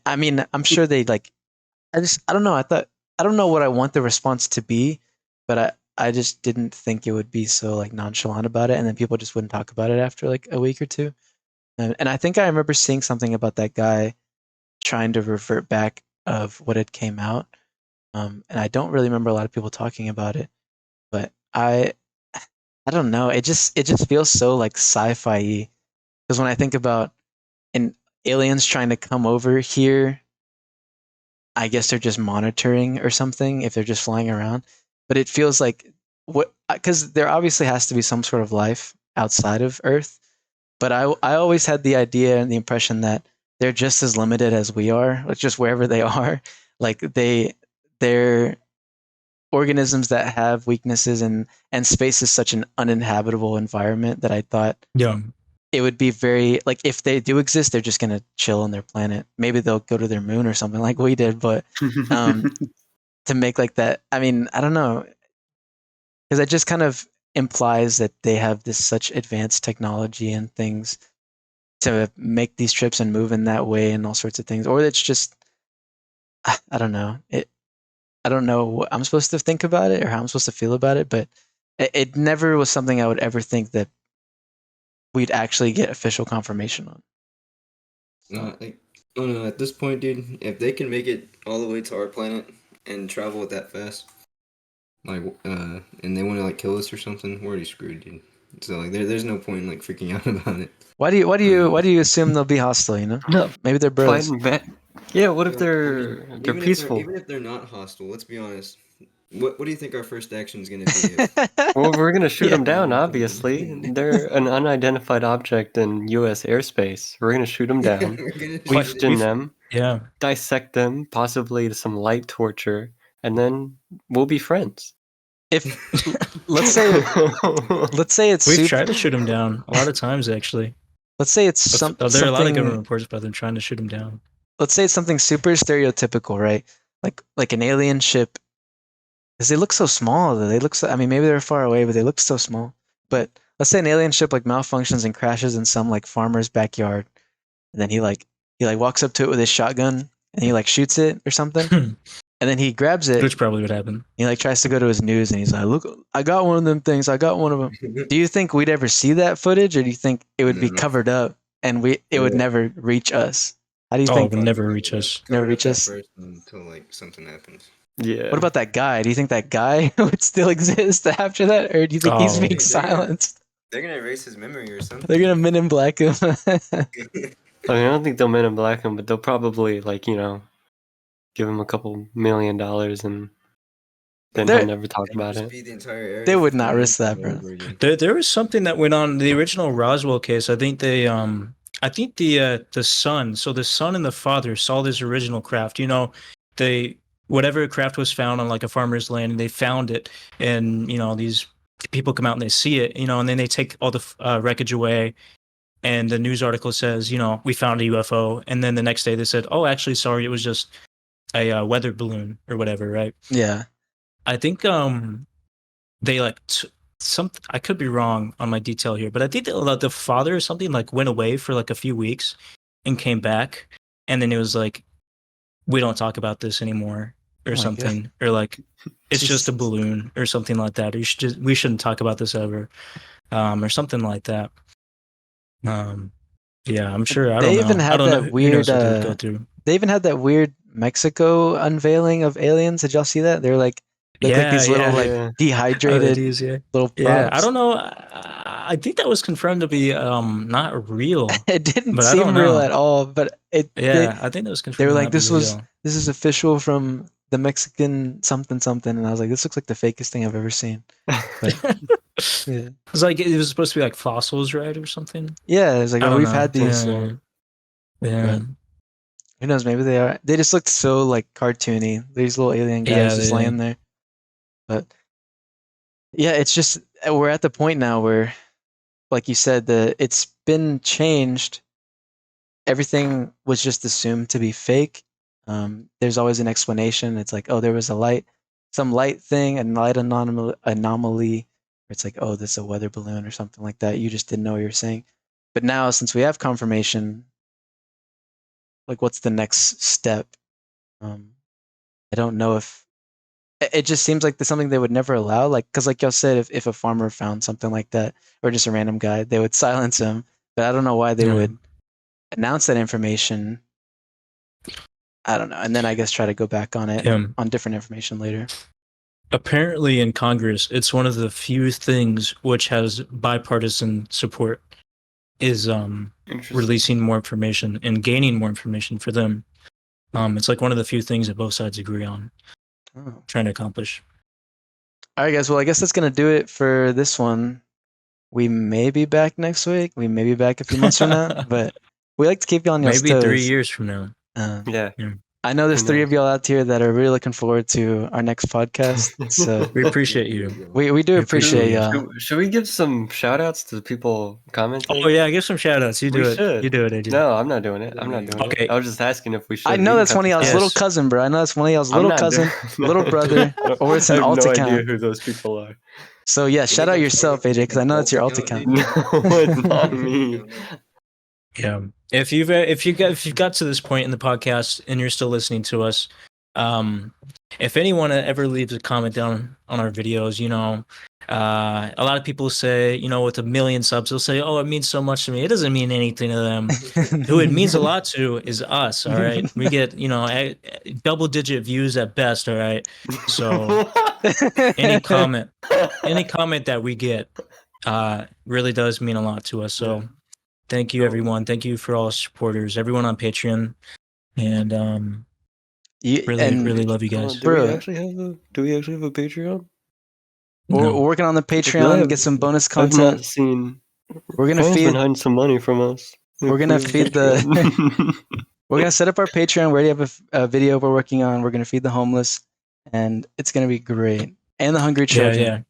I mean, I'm sure they, like, I don't know. I don't know what I want the response to be, but I just didn't think it would be so, like, nonchalant about it, and then people just wouldn't talk about it after, like, a week or two. And I think I remember seeing something about that guy trying to revert back of what had came out. And I don't really remember a lot of people talking about it, but I don't know. It just feels so, like, sci-fi-y, because when I think about aliens trying to come over here, I guess they're just monitoring or something if they're just flying around. But it feels like because there obviously has to be some sort of life outside of Earth. But I always had the idea and the impression that they're just as limited as we are, like, just wherever they are. Like, they're organisms that have weaknesses, and space is such an uninhabitable environment that I thought it would be very, like, if they do exist, they're just gonna chill on their planet. Maybe they'll go to their moon or something like we did, but to make like that, I mean, I don't know, because it just kind of implies that they have this such advanced technology and things to make these trips and move in that way and all sorts of things, or it's just, I don't know. I don't know what I'm supposed to think about it or how I'm supposed to feel about it, but it never was something I would ever think that we'd actually get official confirmation on. No, I don't know. At this point, dude, if they can make it all the way to our planet and travel that fast, like, and they want to, like, kill us or something, we're already screwed, dude. So, like, there's no point in, like, freaking out about it. Why do you assume they'll be hostile? No, Maybe they're bros. fighting back. Yeah, what if I they're mean, peaceful? even if they're not hostile, let's be honest. What do you think our first action is gonna be? Well, we're gonna shoot Yeah. them down. Obviously, they're an unidentified object in U.S. airspace. We're gonna shoot them down, We're gonna question them, Yeah. dissect them, possibly to some light torture, and then we'll be friends. If let's say it's We've tried to shoot him down a lot of times, actually. let's say it's There are a lot of something. government reports about them trying to shoot him down. Let's say it's something super stereotypical, right? Like an alien ship, because they look so small. They look so, I mean, maybe they're far away, but they look so small. But let's say an alien ship, like, malfunctions and crashes in some, like, farmer's backyard, and then he walks up to it with his shotgun and he, like, shoots it or something, and then he grabs it. Which probably would happen. He, like, tries to go to his news and he's like, "Look, I got one of them things. I got one of them." Do you think we'd ever see that footage, or do you think it would be covered up and it would never reach us? How do you think? It would never reach us. Never reach us? first until, like, something happens. Yeah. What about that guy? Do you think that guy would still exist after that, or do you think he's being silenced? They're gonna erase his memory or something. They're gonna Men in Black him. I mean, I don't think they'll Men in Black him, but they'll probably, like, give him a couple $1 million and then They're- he'll never talk about it. The entire area They would for not 10 risk that, all bro. over again. There was something that went on in the original Roswell case. I think the son, so the son and the father saw this original craft. You know, whatever craft was found on like a farmer's land, and they found it, and you know these people come out and they see it, you know, and then they take all the wreckage away, and the news article says, you know, we found a UFO, and then the next day they said, oh, actually, sorry, it was just a weather balloon or whatever, right? Yeah. I think they like I could be wrong on my detail here, but I think the father or something like went away for like a few weeks and came back, and then it was like, we don't talk about this anymore or Oh my something, or like it's just a balloon or something like that. We shouldn't talk about this ever, or something like that. Yeah, I'm sure. I They don't even know. had I don't know that who weird, knows what they would go through. They even had that weird Mexico unveiling of aliens. Did y'all see that? They're like look like these little like Yeah. dehydrated little props. Yeah, I don't know. I think that was confirmed to be not real. It didn't But I don't seem real know. at all, but Yeah, I think that was they confirmed. were to like not be this real. is official from the Mexican something something, and I was like, this looks like the fakest thing I've ever seen. But yeah, It's like it was supposed to be like fossils, right, or something. yeah, it's like I oh don't we've know. had these. Yeah. Yeah. But who knows? Maybe they are. They just looked so like cartoony. These little alien guys Yeah, just they laying there. But yeah, it's just we're at the point now where, like you said, it's been changed. Everything was just assumed to be fake. There's always an explanation. It's like, oh, there was some light thing, a light anomaly. It's like, oh, this is a weather balloon or something like that. You just didn't know what you were saying. But now, since we have confirmation, like, what's the next step? I don't know if it just seems like there's something they would never allow. Like, because like y'all said, if a farmer found something like that, or just a random guy, they would silence him. But I don't know why they would announce that information. I don't know. And then I guess try to go back on it on different information later. Apparently in Congress, it's one of the few things which has bipartisan support is releasing more information and gaining more information for them. It's like one of the few things that both sides agree on trying to accomplish. All right, guys. Well, I guess that's going to do it for this one. We may be back next week. We may be back a few months from now, but we like to keep you on your toes. Maybe 3 years from now. Yeah. I know there's 3 of y'all out here that are really looking forward to our next podcast. So We appreciate you. we do appreciate y'all. Should we give some shout outs to people commenting? Oh yeah, give some shout outs. You do We it. should. You do it, AJ. No, I'm not doing it. I'm not doing Okay. it. I was just asking if we should. I know that's one of y'all's Yes. little cousin, bro. I know that's one of y'all's little cousin, little brother, or it's an alt I have no account. idea who those people are. So yeah, shout out yourself, AJ, because I know that's your alt account. No, it's not me. Yeah. If you got to this point in the podcast and you're still listening to us, if anyone ever leaves a comment down on our videos, you know, a lot of people say, you know, with 1 million subs, they'll say, "Oh, it means so much to me." It doesn't mean anything to them. Who it means a lot to is us. All right, we get, you know, double-digit views at best. All right, so any comment that we get really does mean a lot to us. So thank you, everyone. Thank you for all the supporters, everyone on Patreon, and really love you guys. Do we actually have a Patreon? We're working on the Patreon, get some bonus I've not content. seen. We're gonna Ryan's feed. been hiding some money from us. We're gonna feed the. We're gonna set up our Patreon. We already have a video we're working on. We're gonna feed the homeless, and it's gonna be great. And the hungry children.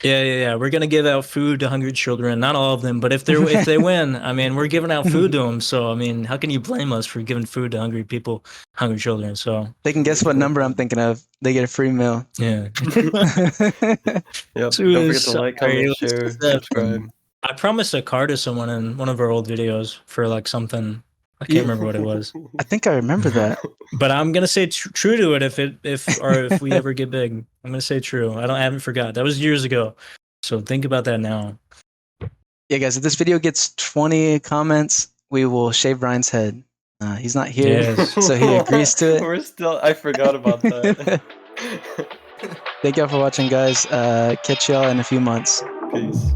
Yeah. We're gonna give out food to hungry children. Not all of them, but if they win, I mean, we're giving out food to them. So I mean, how can you blame us for giving food to hungry people, hungry children? So They can guess what number I'm thinking of. They get a free meal. yeah. Yep. Don't forget to like, comment, share, subscribe. I promised a car to someone in one of our old videos for like something. I can't remember what it was, I think I remember that. but I'm gonna say true to it if we ever get big. I'm gonna say true. I haven't forgot. That was years ago, so think about that now. Yeah, guys, if this video gets 20 comments, we will shave Ryan's head. He's not here, Yes. so he agrees to it. I forgot about that. Thank y'all for watching, guys. Catch y'all in a few months. Peace.